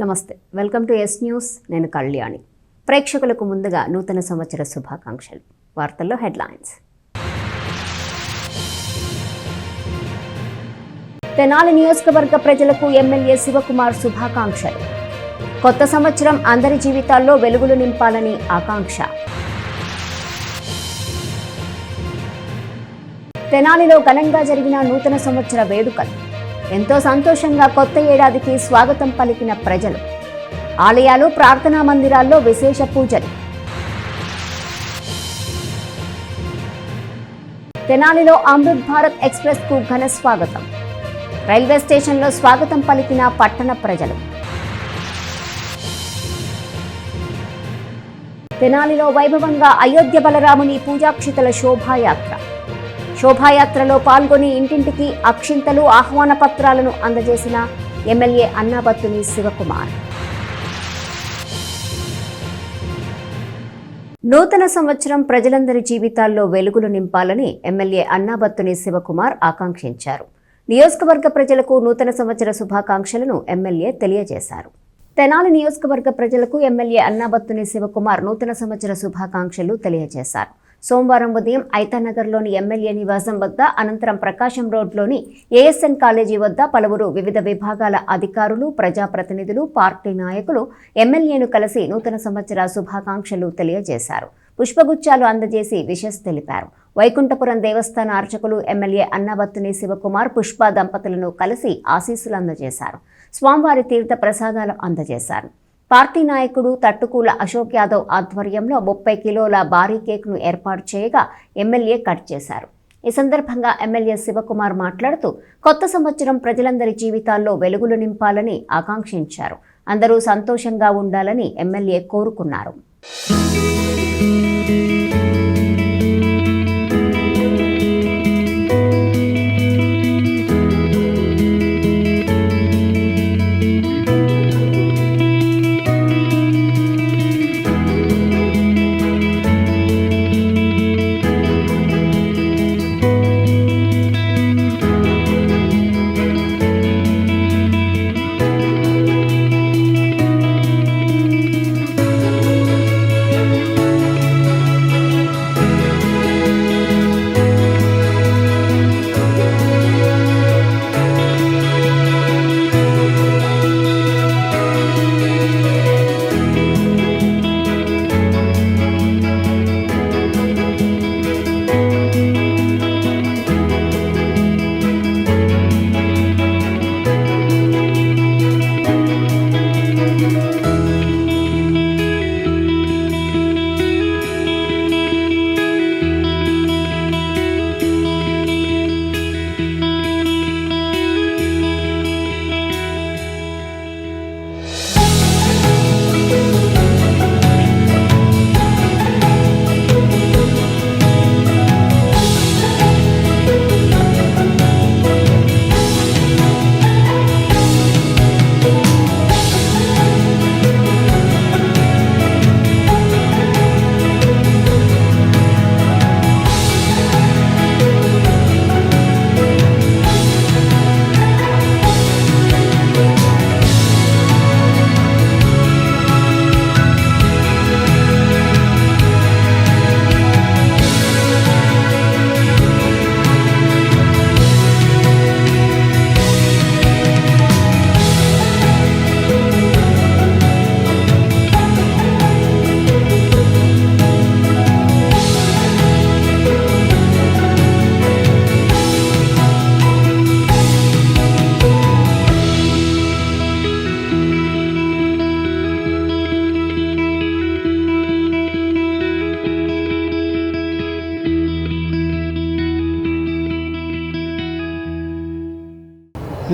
నమస్తే, welcome to yes news. నేను కళ్యాణి. ప్రేక్షకులకు ముందుగా నూతన సంవత్సర శుభాకాంక్షలు. వార్తల్లో హెడ్లైన్స్. తెనాలి నియోజకవర్గ ప్రజలకు ఎమ్మెల్యే శివకుమార్ శుభాకాంక్షలు. కొత్త సంవత్సరం అందరి జీవితాల్లో వెలుగులు నింపాలని ఆకాంక్ష. తెనాలిలో ఘనంగా జరిగిన నూతన సంవత్సర వేడుకలు. ఎంతో సంతోషంగా కొత్త ఏడాదికి స్వాగతం పలికిన ప్రజలు. ఆలయాలు, ప్రార్థనా మందిరాల్లో విశేష పూజలు. తెనాలిలో అమృత్ భారత్ ఎక్స్ప్రెస్ కు ఘన స్వాగతం. రైల్వే స్టేషన్లో స్వాగతం పలికిన పట్టణ ప్రజలు. తెనాలిలో వైభవంగా అయోధ్య బలరాముని పూజాక్షితల శోభాయాత్ర. శోభాయాత్రలో పాల్గొని ఇంటింటికి అక్షింతలు, ఆహ్వాన పత్రాలను అందజేసిన ఎమ్మెల్యే అన్నాబత్తుని శివకుమార్. నూతన సంవత్సరం ప్రజలందరి జీవితాల్లో వెలుగులు నింపాలని ఎమ్మెల్యే అన్నాబత్తుని శివకుమార్ ఆకాంక్షించారు. నియోజకవర్గ ప్రజలకు నూతన సంవత్సర శుభాకాంక్షలను ఎమ్మెల్యే తెలియజేశారు. తెనాలి నియోజకవర్గ ప్రజలకు ఎమ్మెల్యే అన్నాబత్తుని శివకుమార్ నూతన సంవత్సర శుభాకాంక్షలు తెలియజేశారు. సోమవారం ఉదయం ఐతానగర్లోని ఎమ్మెల్యే నివాసం వద్ద, అనంతరం ప్రకాశం రోడ్లోని ఏఎస్ఎన్ కాలేజీ వద్ద పలువురు వివిధ విభాగాల అధికారులు, ప్రజాప్రతినిధులు, పార్టీ నాయకులు ఎమ్మెల్యేను కలిసి నూతన సంవత్సర శుభాకాంక్షలు తెలియజేశారు. పుష్పగుచ్చాలు అందజేసి విషెస్ తెలిపారు. వైకుంఠపురం దేవస్థాన అర్చకులు ఎమ్మెల్యే అన్నాబత్తుని శివకుమార్, పుష్ప దంపతులను కలిసి ఆశీస్సులు అందజేశారు. స్వామివారి తీర్థ ప్రసాదాలు అందజేశారు. పార్టీ నాయకుడు తట్టుకూల అశోక్ యాదవ్ ఆధ్వర్యంలో 30 కిలోల భారీ కేక్ను ఏర్పాటు చేయగా ఎమ్మెల్యే కట్ చేశారు. ఈ సందర్భంగా ఎమ్మెల్యే శివకుమార్ మాట్లాడుతూ కొత్త సంవత్సరం ప్రజలందరి జీవితాల్లో వెలుగులు నింపాలని ఆకాంక్షించారు. అందరూ సంతోషంగా ఉండాలని ఎమ్మెల్యే కోరుకున్నారు.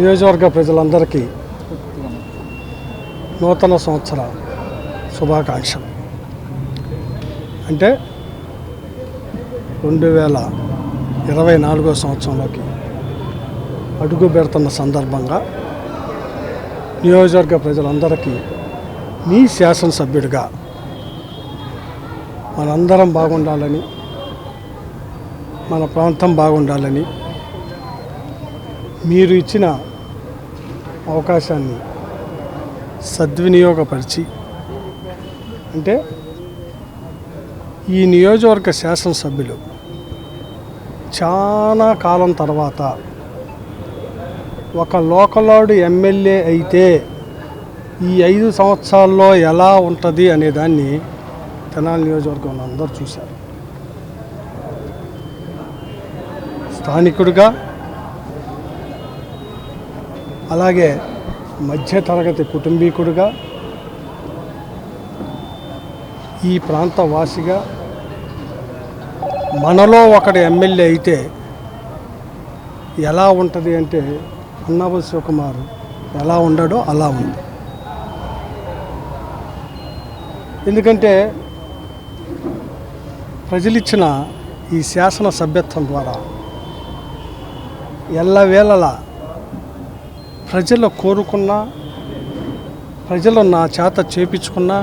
నియోజకవర్గ ప్రజలందరికీ నూతన సంవత్సర శుభాకాంక్షలు. అంటే 2024 సంవత్సరంలోకి అడుగు పెడుతున్న సందర్భంగా నియోజకవర్గ ప్రజలందరికీ మీ శాసనసభ్యుడిగా మనందరం బాగుండాలని, మన ప్రాంతం బాగుండాలని, మీరు ఇచ్చిన అవకాశాన్ని సద్వినియోగపరిచి, అంటే ఈ నియోజకవర్గ శాసనసభ్యులు చాలా కాలం తర్వాత ఒక లోకలాడు ఎమ్మెల్యే అయితే ఈ 5 సంవత్సరాల్లో ఎలా ఉంటుంది అనే దాన్ని తెనాలి నియోజకవర్గంలో అందరూ చూశారు. స్థానికుడిగా, అలాగే మధ్యతరగతి కుటుంబీకుడిగా, ఈ ప్రాంత వాసిగా, మనలో ఒకడు ఎమ్మెల్యే అయితే ఎలా ఉంటుంది అంటే అన్నాబత్తుని శివకుమార్ ఎలా ఉన్నాడో అలా ఉంది. ఎందుకంటే ప్రజలిచ్చిన ఈ శాసన సభ్యత్వం ద్వారా ఎల్లవేళలా ప్రజలు కోరుకున్నా, ప్రజలు నా చేత చేపించుకున్నా,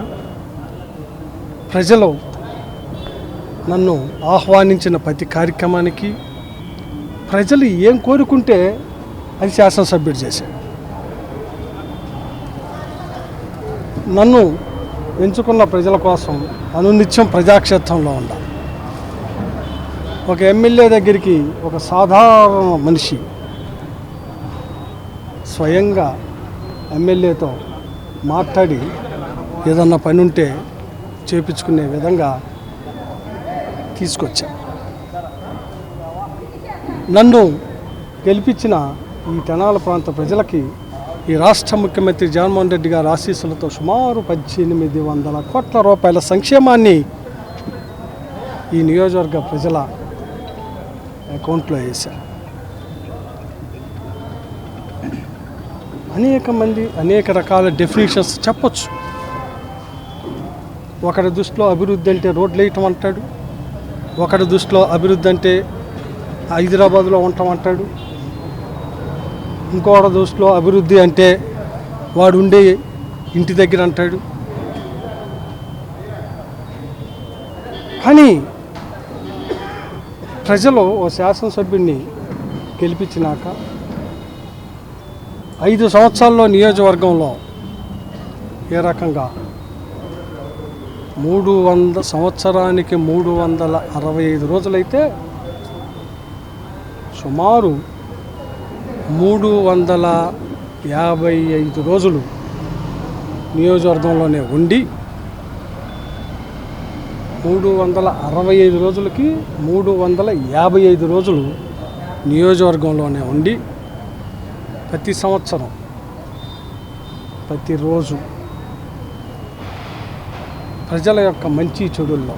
ప్రజలు నన్ను ఆహ్వానించిన ప్రతి కార్యక్రమానికి ప్రజలు ఏం కోరుకుంటే అది శాసనసభ్యుడు చేశాడు. నన్ను ఎంచుకున్న ప్రజల కోసం అనునిత్యం ప్రజాక్షేత్రంలో ఉండాలి. ఒక ఎమ్మెల్యే దగ్గరికి ఒక సాధారణ మనిషి స్వయంగా ఎమ్మెల్యేతో మాట్లాడి ఏదన్నా పని ఉంటే చేపించుకునే విధంగా తీసుకొచ్చా. నన్ను గెలిపించిన ఈ తెనాలి ప్రాంత ప్రజలకి ఈ రాష్ట్ర ముఖ్యమంత్రి జగన్మోహన్ రెడ్డి గారి ఆశీస్సులతో సుమారు 1800 కోట్ల రూపాయల సంక్షేమాన్ని ఈ నియోజకవర్గ ప్రజల అకౌంట్లో వేశారు. అనేక మంది అనేక రకాల డెఫినేషన్స్ చెప్పొచ్చు. ఒకరి దృష్టిలో అభివృద్ధి అంటే రోడ్లు వేయటం అంటాడు, ఒకరి దృష్టిలో అభివృద్ధి అంటే హైదరాబాద్లో ఉండటం అంటాడు, ఇంకోటి దృష్టిలో అభివృద్ధి అంటే వాడు ఉండే ఇంటి దగ్గర అంటాడు. కానీ ప్రజలు ఓ శాసనసభ్యుడిని గెలిపించినాక 5 సంవత్సరాల్లో నియోజకవర్గంలో ఏ రకంగా 300 సంవత్సరానికి 365 రోజులైతే సుమారు 355 రోజులు నియోజకవర్గంలోనే ఉండి 365 రోజులకి 355 రోజులు నియోజకవర్గంలోనే ఉండి ప్రతి సంవత్సరం ప్రతిరోజు ప్రజల యొక్క మంచి చెడుల్లో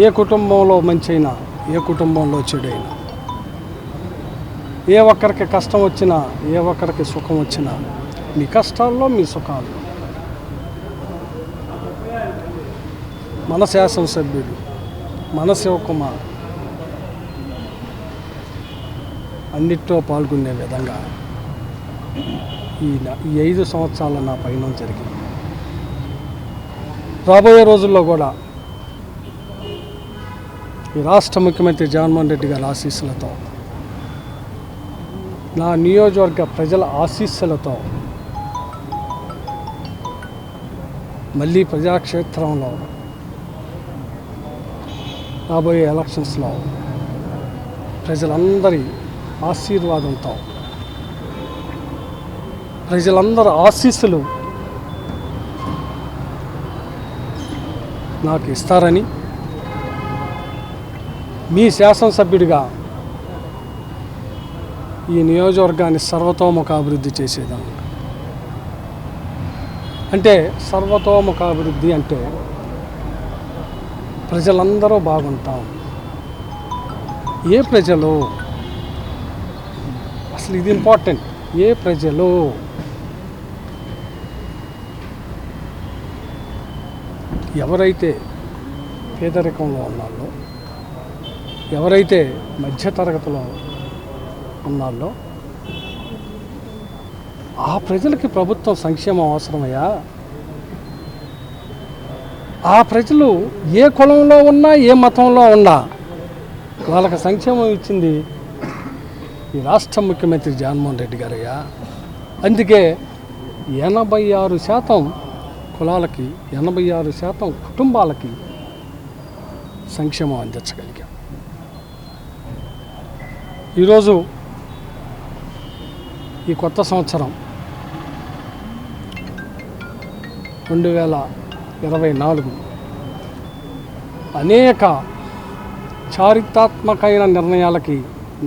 ఏ కుటుంబంలో మంచి అయినా ఏ కుటుంబంలో చెడైనా, ఏ ఒక్కరికి కష్టం వచ్చినా ఏ ఒక్కరికి సుఖం వచ్చినా, మీ కష్టాల్లో మీ సుఖాలు మన శాసనసభ్యుడు మన శివకుమార్ అన్నిట్లో పాల్గొనే విధంగా ఈ 5 సంవత్సరాల నా పయనం జరిగింది. రాబోయే రోజుల్లో కూడా ఈ రాష్ట్ర ముఖ్యమంత్రి జగన్మోహన్ రెడ్డి గారి ఆశీస్సులతో, నా నియోజకవర్గ ప్రజల ఆశీస్సులతో మళ్ళీ ప్రజాక్షేత్రంలో రాబోయే ఎలక్షన్స్లో ప్రజలందరి ఆశీర్వాదంతో, ప్రజలందరి ఆశీస్సులు నాకు ఇస్తారని మీ శాసనసభ్యుడిగా ఈ నియోజకవర్గాన్ని సర్వతోముఖ అభివృద్ధి చేసేదాన్ని. అంటే సర్వతోముఖ అభివృద్ధి అంటే ప్రజలందరూ బాగుంటాం. ఏ ప్రజలు, అసలు ఇది ఇంపార్టెంట్, ఏ ప్రజలు ఎవరైతే పేదరికంలో ఉన్నారో, ఎవరైతే మధ్యతరగతిలో ఉన్నారో ఆ ప్రజలకి ప్రభుత్వం సంక్షేమం అవసరమయ్యా. ఆ ప్రజలు ఏ కులంలో ఉన్నా ఏ మతంలో ఉన్నా వాళ్ళకి సంక్షేమం ఇచ్చింది ఈ రాష్ట్ర ముఖ్యమంత్రి జగన్మోహన్ రెడ్డి గారయ్యా. అందుకే 86% కులాలకి 86% కుటుంబాలకి సంక్షేమం అందించగలిగాం. ఈరోజు ఈ కొత్త సంవత్సరం 2024 అనేక చారిత్రాత్మకమైన నిర్ణయాలకి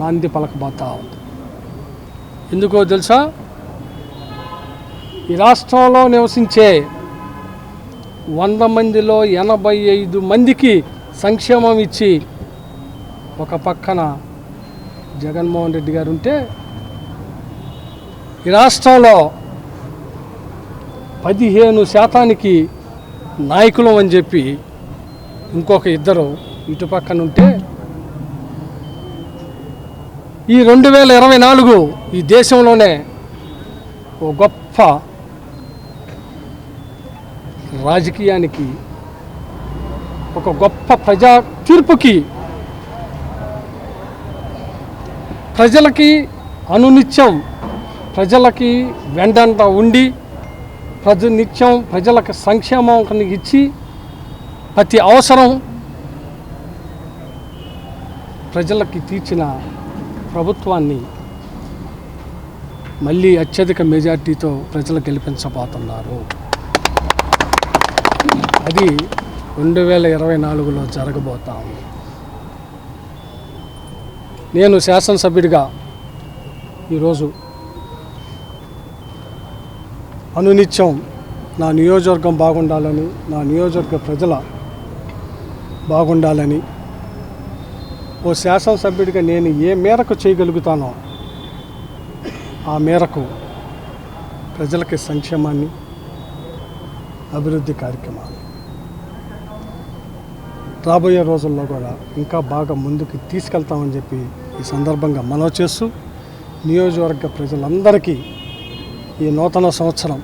నాంది పలకబోతా ఉంది. ఎందుకో తెలుసా? ఈ రాష్ట్రంలో నివసించే 100 మందిలో 85 మందికి సంక్షేమం ఇచ్చి ఒక పక్కన జగన్మోహన్ రెడ్డి గారు ఉంటే, ఈ రాష్ట్రంలో 15% నాయకులం అని చెప్పి ఇంకొక ఇద్దరు ఇటు పక్కన ఉంటే, ఈ 2024 ఈ దేశంలోనే ఓ గొప్ప రాజకీయానికి, ఒక గొప్ప ప్రజా తీర్పుకి, ప్రజలకి అనునిత్యం ప్రజలకి వెండంట ఉండి నిత్యం ప్రజలకు సంక్షేమం ఇచ్చి ప్రతి అవసరం ప్రజలకి తీర్చిన ప్రభుత్వాన్ని మళ్ళీ అత్యధిక మెజార్టీతో ప్రజలు గెలిపించబోతున్నారు. అది 2024లో జరగబోతా ఉంది. నేను శాసనసభ్యుడిగా ఈరోజు అనునిత్యం నా నియోజకవర్గం బాగుండాలని, నా నియోజకవర్గ ప్రజల బాగుండాలని, ఓ శాసనసభ్యుడిగా నేను ఏ మేరకు చేయగలుగుతానో ఆ మేరకు ప్రజలకి సంక్షేమాన్ని, అభివృద్ధి కార్యక్రమాలు రాబోయే రోజుల్లో కూడా ఇంకా బాగా ముందుకు తీసుకెళ్తామని చెప్పి ఈ సందర్భంగా మనవి చేస్తూ, నియోజకవర్గ ప్రజలందరికీ ఈ నూతన సంవత్సరం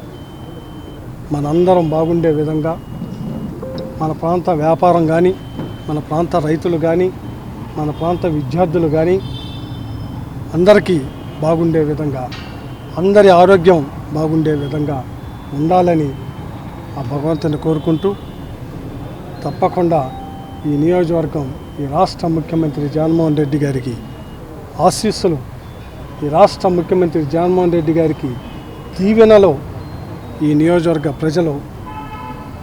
మనందరం బాగుండే విధంగా, మన ప్రాంత వ్యాపారం కానీ, మన ప్రాంత రైతులు కానీ, మన ప్రాంత విద్యార్థులు కానీ అందరికీ బాగుండే విధంగా, అందరి ఆరోగ్యం బాగుండే విధంగా ఉండాలని ఆ భగవంతుని కోరుకుంటూ, తప్పకుండా ఈ నియోజకవర్గం, ఈ రాష్ట్ర ముఖ్యమంత్రి జగన్మోహన్ రెడ్డి గారికి ఆశీస్సులు, ఈ రాష్ట్ర ముఖ్యమంత్రి జగన్మోహన్ రెడ్డి గారికి దీవెనలో ఈ నియోజకవర్గ ప్రజలు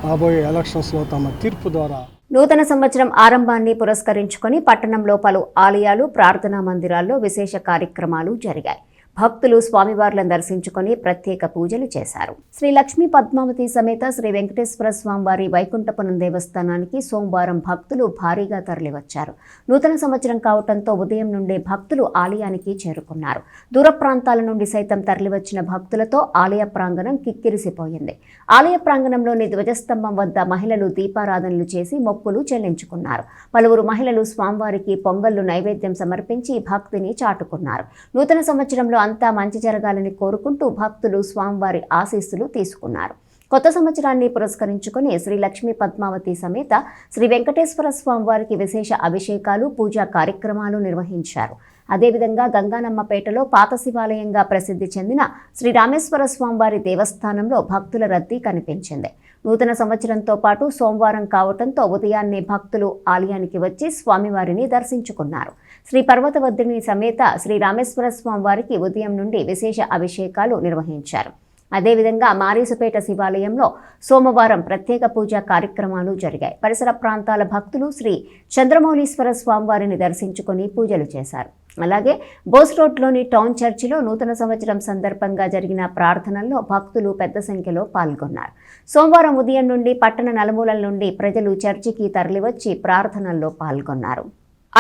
రాబోయే ఎలక్షన్స్లో తమ తీర్పు ద్వారా నూతన సంవత్సరం ఆరంభాన్ని పురస్కరించుకొని పట్టణంలో పలు ఆలయాలు, ప్రార్థనా మందిరాల్లో విశేష కార్యక్రమాలు జరిగాయి. భక్తులు స్వామివార్లను దర్శించుకొని ప్రత్యేక పూజలు చేశారు. శ్రీ లక్ష్మీ పద్మావతి సమేత శ్రీ వెంకటేశ్వర స్వామివారి వైకుంఠపురం దేవస్థానానికి సోమవారం భక్తులు భారీగా తరలివచ్చారు. నూతన సంవత్సరం కావడంతో ఉదయం నుండే భక్తులు ఆలయానికి చేరుకున్నారు. దూర ప్రాంతాల నుండి సైతం తరలివచ్చిన భక్తులతో ఆలయ ప్రాంగణం కిక్కిరిసిపోయింది. ఆలయ ప్రాంగణంలోని ధ్వజస్తంభం వద్ద మహిళలు దీపారాధనలు చేసి మొక్కులు చెల్లించుకున్నారు. పలువురు మహిళలు స్వామివారికి పొంగళ్లు నైవేద్యం సమర్పించి భక్తిని చాటుకున్నారు. నూతన సంవత్సరంలో అంతా మంచి జరగాలని కోరుకుంటూ భక్తులు స్వామివారి ఆశీస్సులు తీసుకున్నారు. కొత్త సంవత్సరాన్ని పురస్కరించుకుని శ్రీ లక్ష్మీ పద్మావతి సమేత శ్రీ వెంకటేశ్వర స్వామివారికి విశేష అభిషేకాలు, పూజా కార్యక్రమాలు నిర్వహించారు. అదేవిధంగా గంగానమ్మపేటలో పాత శివాలయంగా ప్రసిద్ధి చెందిన శ్రీ రామేశ్వర స్వామివారి దేవస్థానంలో భక్తుల రద్దీ కనిపించింది. నూతన సంవత్సరంతో పాటు సోమవారం కావడంతో ఉదయాన్నే భక్తులు ఆలయానికి వచ్చి స్వామివారిని దర్శించుకున్నారు. శ్రీ పర్వతవర్ధిని సమేత శ్రీ రామేశ్వర స్వామివారికి ఉదయం నుండి విశేష అభిషేకాలు నిర్వహించారు. అదేవిధంగా మారీసుపేట శివాలయంలో సోమవారం ప్రత్యేక పూజా కార్యక్రమాలు జరిగాయి. పరిసర ప్రాంతాల భక్తులు శ్రీ చంద్రమౌళీశ్వర స్వామివారిని దర్శించుకొని పూజలు చేశారు. అలాగే బోస్ రోడ్లోని టౌన్ చర్చిలో నూతన సంవత్సరం సందర్భంగా జరిగిన ప్రార్థనల్లో భక్తులు పెద్ద సంఖ్యలో పాల్గొన్నారు. సోమవారం ఉదయం నుండి పట్టణ నలుమూలల నుండి ప్రజలు చర్చికి తరలివచ్చి ప్రార్థనల్లో పాల్గొన్నారు.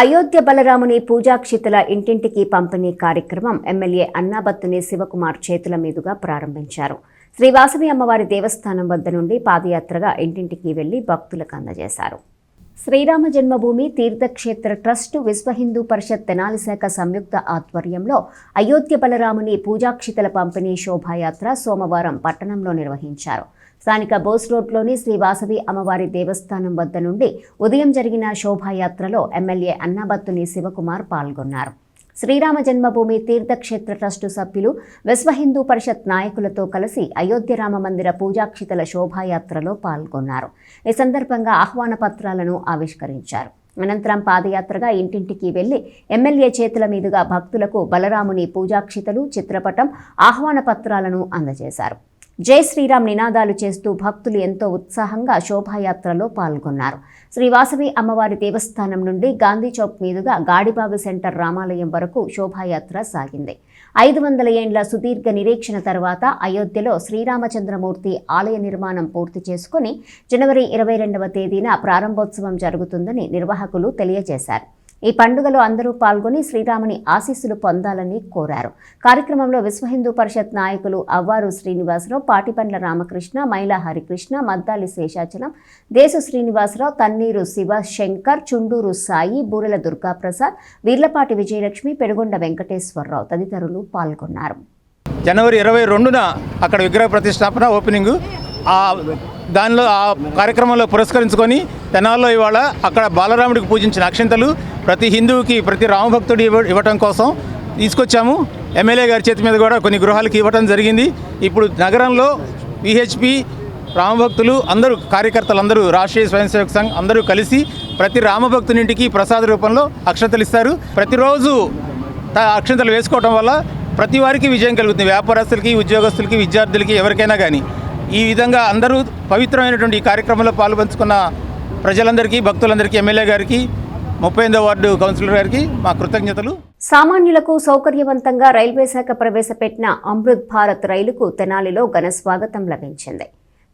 అయోధ్య బలరాముని పూజాక్షితుల ఇంటింటికి పంపిణీ కార్యక్రమం ఎమ్మెల్యే అన్నాబత్తుని శివకుమార్ చేతుల మీదుగా ప్రారంభించారు. శ్రీ వాసవి అమ్మవారి దేవస్థానం వద్ద నుండి పాదయాత్రగా ఇంటింటికి వెళ్లి భక్తులకు అందజేశారు. శ్రీరామ జన్మభూమి తీర్థక్షేత్ర ట్రస్టు, విశ్వ హిందూ పరిషత్ తెనాలి శాఖ సంయుక్త ఆధ్వర్యంలో అయోధ్య బలరాముని పూజాక్షితుల పంపిణీ శోభాయాత్ర సోమవారం పట్టణంలో నిర్వహించారు. స్థానిక బోస్ రోడ్లోని శ్రీ వాసవి అమ్మవారి దేవస్థానం వద్ద నుండి ఉదయం జరిగిన శోభాయాత్రలో ఎమ్మెల్యే అన్నాబత్తుని శివకుమార్ పాల్గొన్నారు. శ్రీరామ జన్మభూమి తీర్థక్షేత్ర ట్రస్టు సభ్యులు విశ్వ హిందూ పరిషత్ నాయకులతో కలిసి అయోధ్య రామ మందిర పూజాక్షితల శోభాయాత్రలో పాల్గొన్నారు. ఈ సందర్భంగా ఆహ్వాన పత్రాలను ఆవిష్కరించారు. అనంతరం పాదయాత్రగా ఇంటింటికి వెళ్లి ఎమ్మెల్యే చేతుల మీదుగా భక్తులకు బలరాముని పూజాక్షితలు, చిత్రపటం, ఆహ్వాన పత్రాలను అందజేశారు. జై శ్రీరామ్ నినాదాలు చేస్తూ భక్తులు ఎంతో ఉత్సాహంగా శోభాయాత్రలో పాల్గొన్నారు. శ్రీ వాసవి అమ్మవారి దేవస్థానం నుండి గాంధీ చౌక్ మీదుగా గాడిబావి సెంటర్ రామాలయం వరకు శోభాయాత్ర సాగింది. 500 ఏండ్ల సుదీర్ఘ నిరీక్షణ తర్వాత అయోధ్యలో శ్రీరామచంద్రమూర్తి ఆలయ నిర్మాణం పూర్తి చేసుకుని జనవరి 22వ తేదీన ప్రారంభోత్సవం జరుగుతుందని నిర్వాహకులు తెలియజేశారు. ఈ పండుగలో అందరూ పాల్గొని శ్రీరాముని ఆశీస్సులు పొందాలని కోరారు. కార్యక్రమంలో విశ్వ హిందూ పరిషత్ నాయకులు అవ్వారు శ్రీనివాసరావు, పాటిపండ్ల రామకృష్ణ, మైలా హరికృష్ణ, మద్దాలి శేషాచలం, దేశు శ్రీనివాసరావు, తన్నీరు శివ శంకర్, చుండూరు సాయి, బూరెల దుర్గాప్రసాద్, వీర్లపాటి విజయలక్ష్మి, పెనుగొండ వెంకటేశ్వరరావు తదితరులు పాల్గొన్నారు. జనవరి 22న అక్కడ విగ్రహ ప్రతిష్టాపన ఓపెనింగ్. దానిలో ఆ కార్యక్రమంలో పురస్కరించుకొని తెనాల్లో ఇవాళ అక్కడ బాలరాముడికి పూజించిన అక్షింతలు ప్రతి హిందువుకి, ప్రతి రామభక్తుడి ఇవ్వటం కోసం తీసుకొచ్చాము. ఎమ్మెల్యే గారి చేతి మీద కూడా కొన్ని గృహాలకి ఇవ్వటం జరిగింది. ఇప్పుడు నగరంలో విహెచ్పి రామభక్తులు అందరూ, కార్యకర్తలందరూ, రాష్ట్రీయ స్వయం సేవక సంఘ్ అందరూ కలిసి ప్రతి రామభక్తునింటికి ప్రసాద రూపంలో అక్షంతలు ఇస్తారు. ప్రతిరోజు అక్షంతలు వేసుకోవడం వల్ల ప్రతి వారికి విజయం కలుగుతుంది. వ్యాపారస్తులకి, ఉద్యోగస్తులకి, విద్యార్థులకి, ఎవరికైనా కానీ. ఈ విధంగా అందరూ పవిత్రమైనటువంటి ఈ కార్యక్రమంలో పాల్పంచుకున్న ప్రజలందరికీ, భక్తులందరికీ, ఎమ్మెల్యే గారికి, 38వ వార్డు కౌన్సిలర్ గారికి మా కృతజ్ఞతలు. సామాన్యులకు సౌకర్యవంతంగా రైల్వే శాఖ ప్రవేశపెట్టిన అమృత్ భారత్ రైలుకు తెనాలిలో ఘన స్వాగతం లభించింది.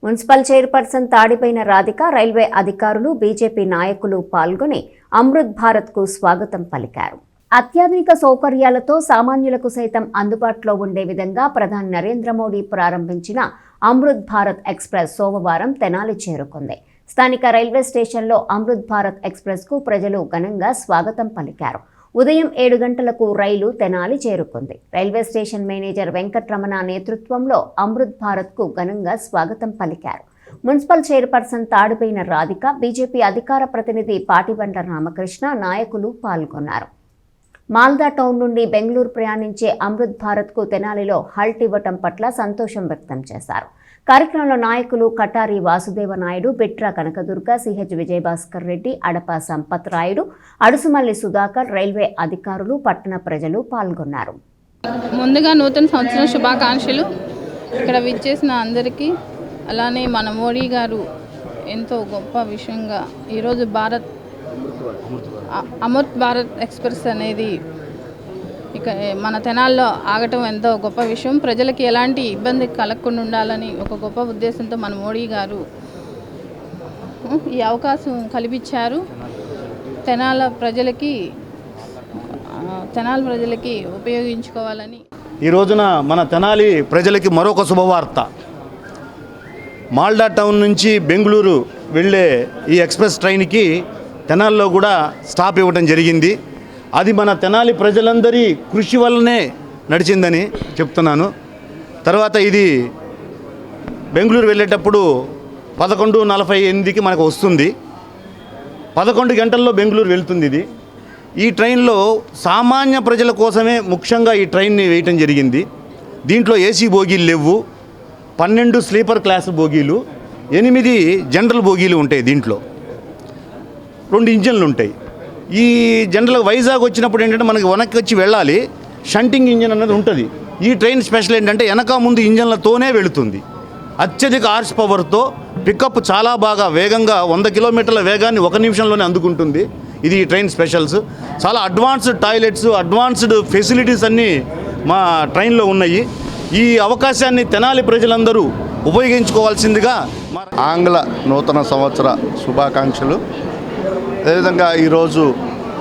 Municipal chairperson Tadipaina Radhika, railway అధికారులు, బీజేపీ నాయకులు పాల్గొని అమృత్ భారత్కు స్వాగతం పలికారు. అత్యాధునిక సౌకర్యాలతో సామాన్యులకు సైతం అందుబాటులో ఉండే విధంగా ప్రధాని నరేంద్ర మోడీ ప్రారంభించిన అమృత్ భారత్ ఎక్స్ప్రెస్ సోమవారం తెనాలి చేరుకుంది. స్థానిక రైల్వే స్టేషన్లో అమృత్ భారత్ ఎక్స్ప్రెస్కు ప్రజలు ఘనంగా స్వాగతం పలికారు. ఉదయం 7 గంటలకు రైలు తెనాలి చేరుకుంది. రైల్వే స్టేషన్ మేనేజర్ వెంకట్రమణ నేతృత్వంలో అమృత్ భారత్కు ఘనంగా స్వాగతం పలికారు. Municipal chairperson Tadipaina Radhika, BJP అధికార ప్రతినిధి పాటిబండ్ల రామకృష్ణ, నాయకులు పాల్గొన్నారు. మాల్దా టౌన్ నుండి బెంగళూరు ప్రయాణించే అమృత్ భారత్కు తెనాలిలో హల్ట్ ఇవ్వటం పట్ల సంతోషం వ్యక్తం చేశారు. కార్యక్రమంలో నాయకులు కటారి వాసుదేవ నాయుడు, బిట్రా కనకదుర్గ, సిహెచ్ విజయభాస్కర్ రెడ్డి, అడప సంపత్ రాయుడు, అడుసుమల్లి సుధాకర్, రైల్వే అధికారులు, పట్టణ ప్రజలు పాల్గొన్నారు. ముందుగా నూతన సంవత్సరం శుభాకాంక్షలు. ఇక్కడ విచ్చేసిన అందరికీ, అలానే మన మోడీ గారు ఎంతో గొప్ప విషయంగా ఈరోజు అమృత్ భారత్ ఎక్స్ప్రెస్ అనేది ఇక మన తెనాల్లో ఆగటం ఎంతో గొప్ప విషయం. ప్రజలకి ఎలాంటి ఇబ్బంది కలగకుండా ఉండాలని ఒక గొప్ప ఉద్దేశంతో మన మోడీ గారు ఈ అవకాశం కల్పించారు. తెనాల ప్రజలకి ఉపయోగించుకోవాలని ఈ రోజున మన తెనాలి ప్రజలకి మరొక శుభవార్త. మాల్డా టౌన్ నుంచి బెంగళూరు వెళ్ళే ఈ ఎక్స్ప్రెస్ ట్రైన్కి తెనాలిలో కూడా స్టాప్ ఇవ్వడం జరిగింది. అది మన తెనాలి ప్రజలందరి కృషి వల్లనే నడిచిందని చెప్తున్నాను. తర్వాత ఇది బెంగళూరు వెళ్ళేటప్పుడు 11:48కి మనకు వస్తుంది. 11 గంటల్లో బెంగళూరు వెళ్తుంది ఇది. ఈ ట్రైన్లో సామాన్య ప్రజల కోసమే ముఖ్యంగా ఈ ట్రైన్ని వేయటం జరిగింది. దీంట్లో ఏసీ బోగీలు లేవు, 12 స్లీపర్ క్లాస్ బోగీలు, 8 జనరల్ బోగీలు ఉంటాయి. దీంట్లో 2 ఇంజన్లు ఉంటాయి. ఈ జనరల్ వైజాగ్ వచ్చినప్పుడు ఏంటంటే మనకి వెనక్కి వచ్చి వెళ్ళాలి, షంటింగ్ ఇంజన్ అనేది ఉంటుంది. ఈ ట్రైన్ స్పెషల్ ఏంటంటే వెనక ముందు ఇంజన్లతోనే వెళుతుంది. అత్యధిక హార్స్ పవర్తో పికప్ చాలా బాగా వేగంగా 100 కిలోమీటర్ల వేగాన్ని 1 నిమిషంలోనే అందుకుంటుంది. ఇది ఈ ట్రైన్ స్పెషల్స్. చాలా అడ్వాన్స్డ్ టాయిలెట్స్, అడ్వాన్స్డ్ ఫెసిలిటీస్ అన్నీ మా ట్రైన్లో ఉన్నాయి. ఈ అవకాశాన్ని తెనాలి ప్రజలందరూ ఉపయోగించుకోవాల్సిందిగా ఆంగ్ల నూతన సంవత్సర శుభాకాంక్షలు. అదేవిధంగా ఈరోజు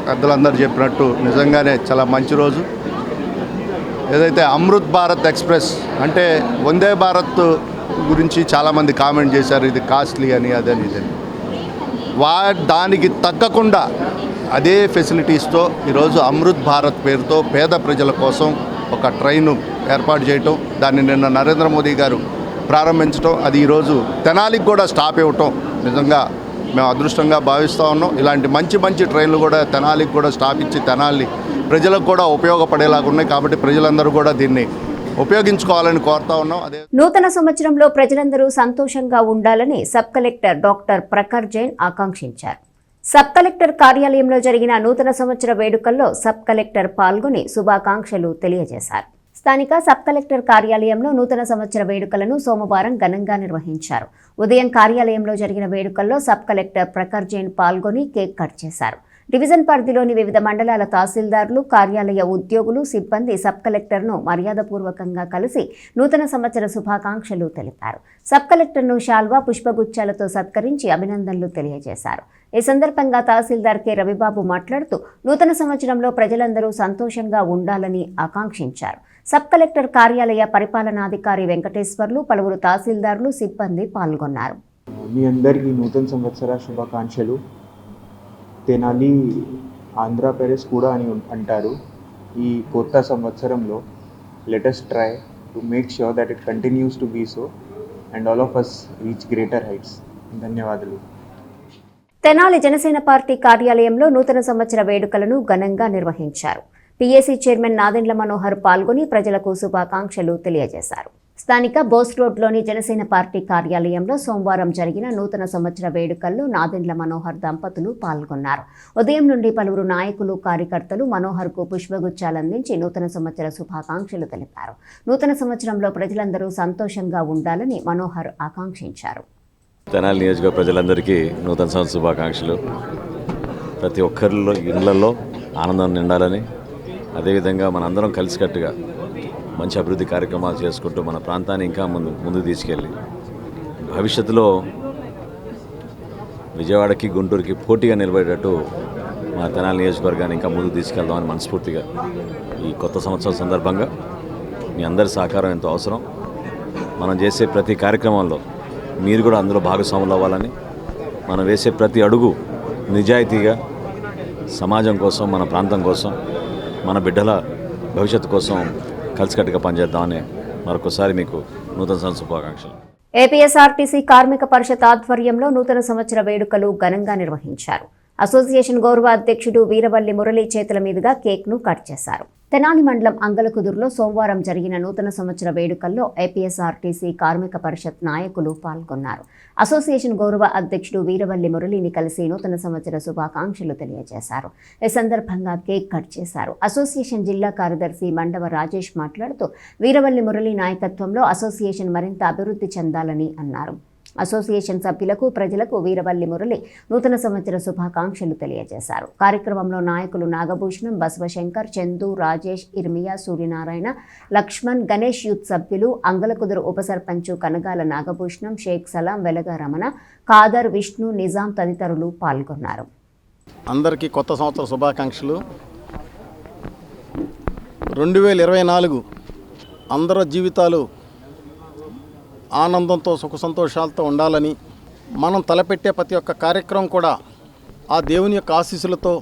పెద్దలందరూ చెప్పినట్టు నిజంగానే చాలా మంచి రోజు. ఏదైతే అమృత్ భారత్ ఎక్స్ప్రెస్ అంటే వందే భారత్ గురించి చాలామంది కామెంట్ చేశారు, ఇది కాస్ట్లీ అని, అదని ఇదని. దానికి తగ్గకుండా అదే ఫెసిలిటీస్తో ఈరోజు అమృత్ భారత్ పేరుతో పేద ప్రజల కోసం ఒక ట్రైను ఏర్పాటు చేయటం, దాన్ని నిన్న నరేంద్ర మోదీ గారు ప్రారంభించడం, అది ఈరోజు తెనాలికి కూడా స్టాప్ ఇవ్వటం నిజంగా మేము అదృష్టంగా భావిస్తూ ఉన్నాం. ఇలాంటి మంచి మంచి ట్రైన్లు కూడా తెనాలికి కూడా స్టాప్ ఇచ్చి తెనాలి ప్రజలకు కూడా ఉపయోగపడేలాగా ఉన్నాయి. కాబట్టి ప్రజలందరూ కూడా దీన్ని ఉపయోగించుకోవాలని కోరుతా ఉన్నాం. అదే నూతన సంవత్సరంలో ప్రజలందరూ సంతోషంగా ఉండాలని sub collector doctor Prakhar Jain ఆకాంక్షించారు. సబ్ కలెక్టర్ కార్యాలయంలో జరిగిన నూతన సంవత్సర వేడుకల్లో సబ్ కలెక్టర్ పాల్గొని శుభాకాంక్షలు తెలియజేశారు. స్థానిక సబ్ కలెక్టర్ కార్యాలయంలో నూతన సంవత్సర వేడుకలను సోమవారం ఘనంగా నిర్వహించారు. ఉదయం కార్యాలయంలో జరిగిన వేడుకల్లో సబ్ కలెక్టర్ ప్రఖర్ జైన్ పాల్గొని కేక్ కట్ చేశారు. డివిజన్ పరిధిలోని వివిధ మండలాల తహసీల్దార్లు, కార్యాలయ ఉద్యోగులు, సిబ్బంది సబ్ కలెక్టర్ను మర్యాదపూర్వకంగా కలిసి నూతన సంవత్సర శుభాకాంక్షలు తెలిపారు. సబ్ కలెక్టర్ను శాల్వా, పుష్పగుచ్చాలతో సత్కరించి అభినందనలు తెలియజేశారు. ఈ సందర్భంగా తహసీల్దార్ కె రవిబాబు మాట్లాడుతూ నూతన సంవత్సరంలో ప్రజలందరూ సంతోషంగా ఉండాలని ఆకాంక్షించారు. సబ్ కలెక్టర్ కార్యాలయ పరిపాలనాధికారి వెంకటేశ్వర్లు, పలువురు తహసీల్దార్లు, సిబ్బంది పాల్గొన్నారు. మీ అందరికీ నూతన సంవత్సర శుభాకాంక్షలు. తెనాలి ఆంధ్ర పెరెస్ కూడా అని అంటారు. ఈ కొత్త సంవత్సరంలో let us try to make sure that it continues to be so and all of us reach greater heights. ధన్యవాదాలు. తెనాలి జనసేన పార్టీ కార్యాలయంలో నూతన సంవత్సర వేడుకలను ఘనంగా నిర్వహించారు. పీఏసీ చైర్మన్ నాదెండ్ల మనోహర్ పాల్గొని ప్రజలకు శుభాకాంక్షలు తెలియజేశారు. స్థానిక బోస్ రోడ్లోని జనసేన పార్టీ కార్యాలయంలో సోమవారం జరిగిన నూతన సంవత్సర వేడుకల్లో నాదెండ్ల మనోహర్ దంపతులు పాల్గొన్నారు. ఉదయం నుండి పలువురు నాయకులు, కార్యకర్తలు మనోహర్కు పుష్పగుచ్చాలందించి నూతన సంవత్సర శుభాకాంక్షలు తెలిపారు. నూతన సంవత్సరంలో ప్రజలందరూ సంతోషంగా ఉండాలని మనోహర్ ఆకాంక్షించారు. తెనాలి నియోజకవర్గ ప్రజలందరికీ నూతన సంవత్సర శుభాకాంక్షలు. ప్రతి ఒక్కరిలో ఇళ్లలో ఆనందం నిండాలని, అదేవిధంగా మనందరం కలిసికట్టుగా మంచి అభివృద్ధి కార్యక్రమాలు చేసుకుంటూ మన ప్రాంతాన్ని ఇంకా ముందుకు తీసుకెళ్ళి భవిష్యత్తులో విజయవాడకి, గుంటూరుకి పోటీగా నిలబడేటట్టు మా తెనాలి నియోజకవర్గాన్ని ఇంకా ముందుకు తీసుకెళ్దామని మనస్ఫూర్తిగా ఈ కొత్త సంవత్సరం సందర్భంగా మీ అందరి సహకారం ఎంతో అవసరం. మనం చేసే ప్రతి కార్యక్రమంలో మీరు కూడా అందులో భాగస్వాములు అవ్వాలని, మనం వేసే ప్రతి అడుగు నిజాయితీగా సమాజం కోసం, మన ప్రాంతం కోసం, మన బిడ్డల భవిష్యత్తు కోసం కలిసికట్టుగా పనిచేద్దామని మరొకసారి మీకు నూతన సంవత్సర శుభాకాంక్షలు. ఏపీఎస్ఆర్టీసీ కార్మిక పరిషత్ ఆధ్వర్యంలో నూతన సంవత్సర వేడుకలు ఘనంగా నిర్వహించారు. అసోసియేషన్ గౌరవ అధ్యక్షుడు వీరవల్లి మురళి చేతుల మీదుగా కేక్ను కట్ చేశారు. తెనాలి మండలం అంగలకుదురులో సోమవారం జరిగిన నూతన సంవత్సర వేడుకల్లో ఏపీఎస్ఆర్టీసీ కార్మిక పరిషత్ నాయకులు పాల్గొన్నారు. అసోసియేషన్ గౌరవ అధ్యక్షుడు వీరవల్లి మురళిని కలిసి నూతన సంవత్సర శుభాకాంక్షలు తెలియజేశారు. ఈ సందర్భంగా కేక్ కట్ చేశారు. అసోసియేషన్ జిల్లా కార్యదర్శి మండవ రాజేష్ మాట్లాడుతూ వీరవల్లి మురళి నాయకత్వంలో అసోసియేషన్ మరింత అభివృద్ధి చెందాలని అన్నారు. అసోసియేషన్ సభ్యులకు, ప్రజలకు వీరవల్లి మురళి నూతన సంవత్సర శుభాకాంక్షలు తెలియజేశారు. కార్యక్రమంలో నాయకులు నాగభూషణం, బసవశంకర్, చందు, రాజేష్, ఇర్మియా, సూర్యనారాయణ, లక్ష్మణ్, గణేష్ యూత్ సభ్యులు, అంగలకుదురు ఉప సర్పంచు కనగాల నాగభూషణం, షేక్ సలాం, వెలగ రమణ, ఖాదర్, విష్ణు, నిజాం తదితరులు పాల్గొన్నారు. అందరికీ కొత్త సంవత్సర శుభాకాంక్షలు. 2024 అందరూ జీవితాలు ఆనందంతో, సుఖ సంతోషాలతో ఉండాలని, మనం తలపెట్టే ప్రతి ఒక్క కార్యక్రమం కూడా ఆ దేవుని యొక్క ఆశీస్సులతో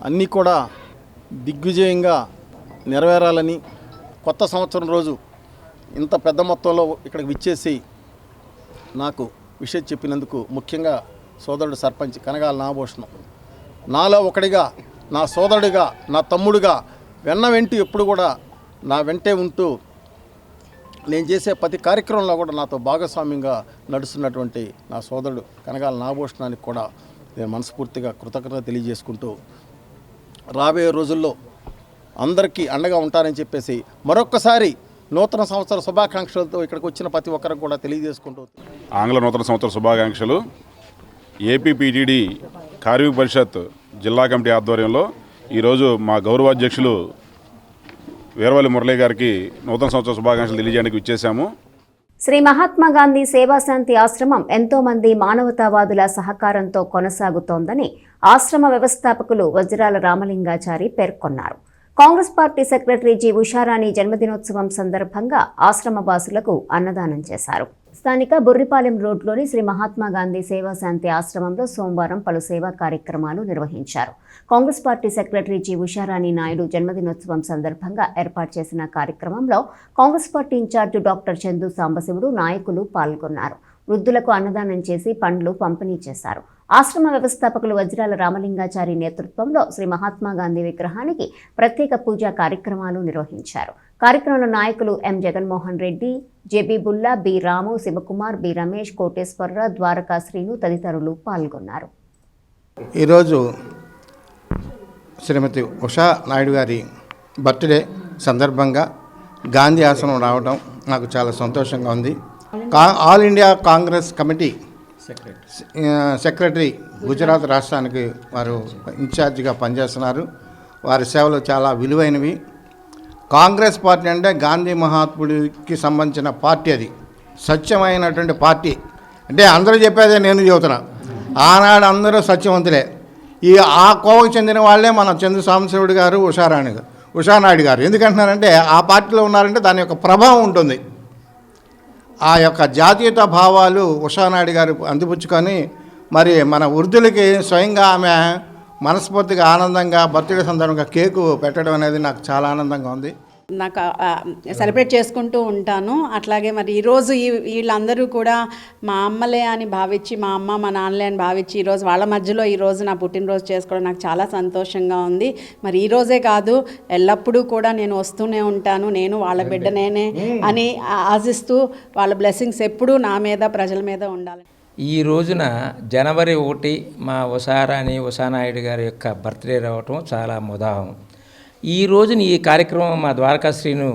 అన్నీ కూడా దిగ్విజయంగా నెరవేరాలని, కొత్త సంవత్సరం రోజు ఇంత పెద్ద మొత్తంలో ఇక్కడికి విచ్చేసి నాకు విషయం చెప్పినందుకు ముఖ్యంగా సోదరుడు సర్పంచ్ కనగాల నాగభూషణం, నాలో ఒకడిగా, నా సోదరుడిగా, నా తమ్ముడిగా వెంట ఎప్పుడు కూడా నా వెంటే ఉంటూ నేను చేసే ప్రతి కార్యక్రమంలో కూడా నాతో భాగస్వామ్యంగా నడుస్తున్నటువంటి నా సోదరుడు కనగాల నాగభూషణానికి కూడా నేను మనస్ఫూర్తిగా కృతజ్ఞత తెలియజేసుకుంటూ రాబోయే రోజుల్లో అందరికీ అండగా ఉంటారని చెప్పేసి మరొక్కసారి నూతన సంవత్సర శుభాకాంక్షలతో ఇక్కడికి వచ్చిన ప్రతి ఒక్కరికి కూడా తెలియజేసుకుంటూ ఆంగ్ల నూతన సంవత్సర శుభాకాంక్షలు. ఏపీపీటీడీ కార్మిక పరిషత్ జిల్లా కమిటీ ఆధ్వర్యంలో ఈరోజు మా గౌరవాధ్యక్షులు వీరవల్లి మురళి గారికి నూతన సంవత్సర శుభాకాంక్షలు తెలియజేయడానికి విచ్చేశాము. శ్రీ మహాత్మా గాంధీ సేవాశాంతి ఆశ్రమం ఎంతో మంది మానవతావాదుల సహకారంతో కొనసాగుతోందని ఆశ్రమ వ్యవస్థాపకులు వజ్రాల రామలింగాచారి పేర్కొన్నారు. Congress party secretary G Usharani జన్మదినోత్సవం సందర్భంగా ఆశ్రమ వాసులకు అన్నదానం చేశారు. స్థానిక బుర్రిపాలెం రోడ్లోని శ్రీ మహాత్మా గాంధీ సేవాశాంతి ఆశ్రమంలో సోమవారం పలు సేవా కార్యక్రమాలు నిర్వహించారు. Congress party secretary G Usharani Naidu జన్మదినోత్సవం సందర్భంగా ఏర్పాటు చేసిన కార్యక్రమంలో Congress party incharge doctor Chandu Sambasivudu, నాయకులు పాల్గొన్నారు. వృద్ధులకు అన్నదానం చేసి పండ్లు పంపిణీ చేశారు. ఆశ్రమ వ్యవస్థాపకులు వజ్రాల రామలింగాచారి నేతృత్వంలో శ్రీ మహాత్మా గాంధీ విగ్రహానికి ప్రత్యేక పూజా కార్యక్రమాలు నిర్వహించారు. కార్యక్రమంలో నాయకులు ఎం జగన్మోహన్ రెడ్డి, జెబీబుల్లా, బి రాము, శివకుమార్, బి రమేష్, కోటేశ్వరరావు, ద్వారకా శ్రీను తదితరులు పాల్గొన్నారు. ఈరోజు శ్రీమతి ఉషా నాయుడు గారి బర్త్డే సందర్భంగా గాంధీ ఆశ్రమం రావడం నాకు చాలా సంతోషంగా ఉంది. All India Congress committee secretary Gujarat రాష్ట్రానికి వారు ఇన్ఛార్జిగా పనిచేస్తున్నారు. వారి సేవలు చాలా విలువైనవి. కాంగ్రెస్ పార్టీ అంటే గాంధీ మహాత్ముడికి సంబంధించిన పార్టీ, అది సత్యమైనటువంటి పార్టీ. అంటే అందరూ చెప్పేదే నేను చెబుతున్నా, ఆనాడు అందరూ సత్యవంతులే. ఆ కోవకు చెందిన వాళ్ళే మన చంద్ర సాంబశివుడు గారు, ఉషానాయుడు గారు. ఎందుకంటున్నారంటే ఆ పార్టీలో ఉన్నారంటే దాని యొక్క ప్రభావం ఉంటుంది. ఆ యొక్క జాతీయత భావాలు ఉషానాయుడు గారు అందిపుచ్చుకొని మరి మన వృద్ధులకి స్వయంగా ఆమె మనస్ఫూర్తిగా ఆనందంగా బర్త్డే సందర్భంగా కేకు పెట్టడం అనేది నాకు చాలా ఆనందంగా ఉంది. నాకు సెలబ్రేట్ చేసుకుంటూ ఉంటాను. అట్లాగే మరి ఈరోజు వీళ్ళందరూ కూడా మా అమ్మలే అని భావించి, మా అమ్మ మా నాన్నలే అని భావించి ఈరోజు వాళ్ళ మధ్యలో ఈరోజు నా పుట్టినరోజు చేసుకోవడం నాకు చాలా సంతోషంగా ఉంది. మరి ఈరోజే కాదు, ఎల్లప్పుడూ కూడా నేను వస్తూనే ఉంటాను. నేను వాళ్ళ బిడ్డనేనే అని ఆశిస్తూ వాళ్ళ బ్లెస్సింగ్స్ ఎప్పుడూ నా మీద, ప్రజల మీద ఉండాలి. ఈ రోజున జనవరి 1 మా ఉషానాయుడు గారి యొక్క బర్త్డే రావటం చాలా ముదాహం. ఈ రోజున ఈ కార్యక్రమం మా ద్వారకా శ్రీను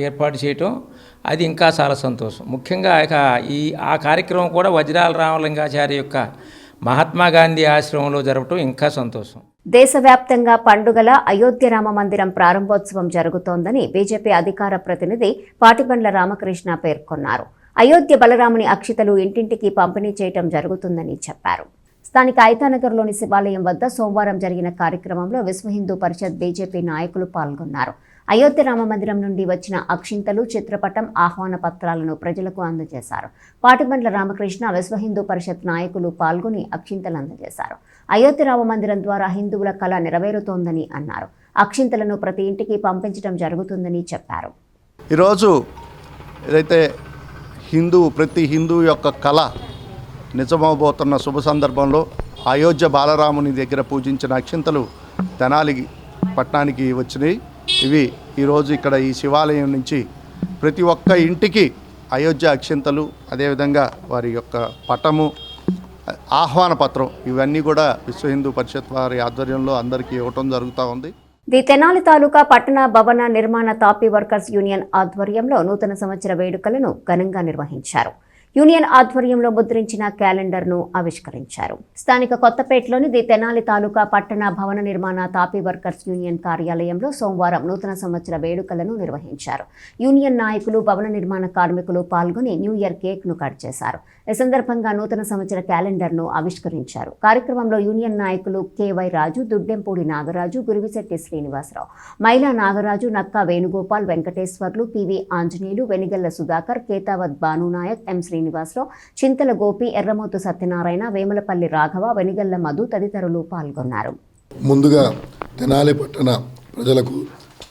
ఏర్పాటు చేయటం అది ఇంకా చాలా సంతోషం. ముఖ్యంగా ఆ కార్యక్రమం కూడా వజ్రాల రామలింగాచారి యొక్క మహాత్మా గాంధీ ఆశ్రమంలో జరపటం ఇంకా సంతోషం. దేశవ్యాప్తంగా పండుగల అయోధ్య రామ మందిరం ప్రారంభోత్సవం జరుగుతోందని బీజేపీ అధికార ప్రతినిధి పాటిబండ్ల రామకృష్ణ పేర్కొన్నారు. అయోధ్య బలరాముని అక్షితలు ఇంటింటికి పంపిణీ చేయటం జరుగుతుందని చెప్పారు. స్థానిక ఐతానగర్లోని శివాలయం వద్ద సోమవారం జరిగిన కార్యక్రమంలో విశ్వ హిందూ పరిషత్ బీజేపీ నాయకులు పాల్గొన్నారు. అయోధ్య రామ మందిరం నుండి వచ్చిన అక్షింతలు, చిత్రపటం, ఆహ్వాన పత్రాలను ప్రజలకు అందజేశారు. పాటిబండ్ల రామకృష్ణ, విశ్వ హిందూ పరిషత్ నాయకులు పాల్గొని అక్షింతలు అందజేశారు. అయోధ్య రామ మందిరం ద్వారా హిందువుల కళ నెరవేరుతోందని అన్నారు. అక్షింతలను ప్రతి ఇంటికి పంపించడం జరుగుతుందని చెప్పారు. ఈరోజు ఏదైతే ప్రతి హిందూ యొక్క కళ నిజమవబోతున్న శుభ సందర్భంలో అయోధ్య బాలరాముని దగ్గర పూజించిన అక్షింతలు తెనాలి పట్టణానికి వచ్చినాయి. ఇవి ఈరోజు ఇక్కడ ఈ శివాలయం నుంచి ప్రతి ఒక్క ఇంటికి అయోధ్య అక్షింతలు, అదేవిధంగా వారి యొక్క పటము, ఆహ్వాన పత్రం ఇవన్నీ కూడా విశ్వ హిందూ పరిషత్ వారి ఆధ్వర్యంలో అందరికీ ఇవ్వటం జరుగుతూ ఉంది. ది తెనాలి తాలూకా పట్టణ భవన నిర్మాణ తాపీ వర్కర్స్ యూనియన్ ఆధ్వర్యంలో నూతన సంవత్సర వేడుకలను ఘనంగా నిర్వహించారు. యూనియన్ ఆధ్వర్యంలో ముద్రించిన క్యాలెండర్ను ఆవిష్కరించారు. స్థానిక కొత్తపేటలోని ది తెనాలి తాలూకా పట్టణ భవన నిర్మాణ తాపీ వర్కర్స్ యూనియన్ కార్యాలయంలో సోమవారం నూతన సంవత్సర వేడుకలను నిర్వహించారు. యూనియన్ నాయకులు, భవన నిర్మాణ కార్మికులు పాల్గొని న్యూ ఇయర్ కేక్ను కట్ చేశారు. ఈ సందర్భంగా నూతన సంవత్సర క్యాలెండర్ను ఆవిష్కరించారు. కార్యక్రమంలో యూనియన్ నాయకులు కెవై రాజు, దుడ్డెంపూడి నాగరాజు, గురివిశెట్టి శ్రీనివాసరావు, మైలా నాగరాజు, నక్కా వేణుగోపాల్, వెంకటేశ్వర్లు, పివి ఆంజనేయులు, వెనిగల్ల సుధాకర్, కేతావత్ భానునాయక్, ఎం శ్రీనివాసరావు, చింతల గోపి, ఎర్రమోతు సత్యనారాయణ, వేములపల్లి రాఘవ, వెనిగల్ల మధు తదితరులు పాల్గొన్నారు. ముందుగా తెనాలి పట్టణ ప్రజలకు,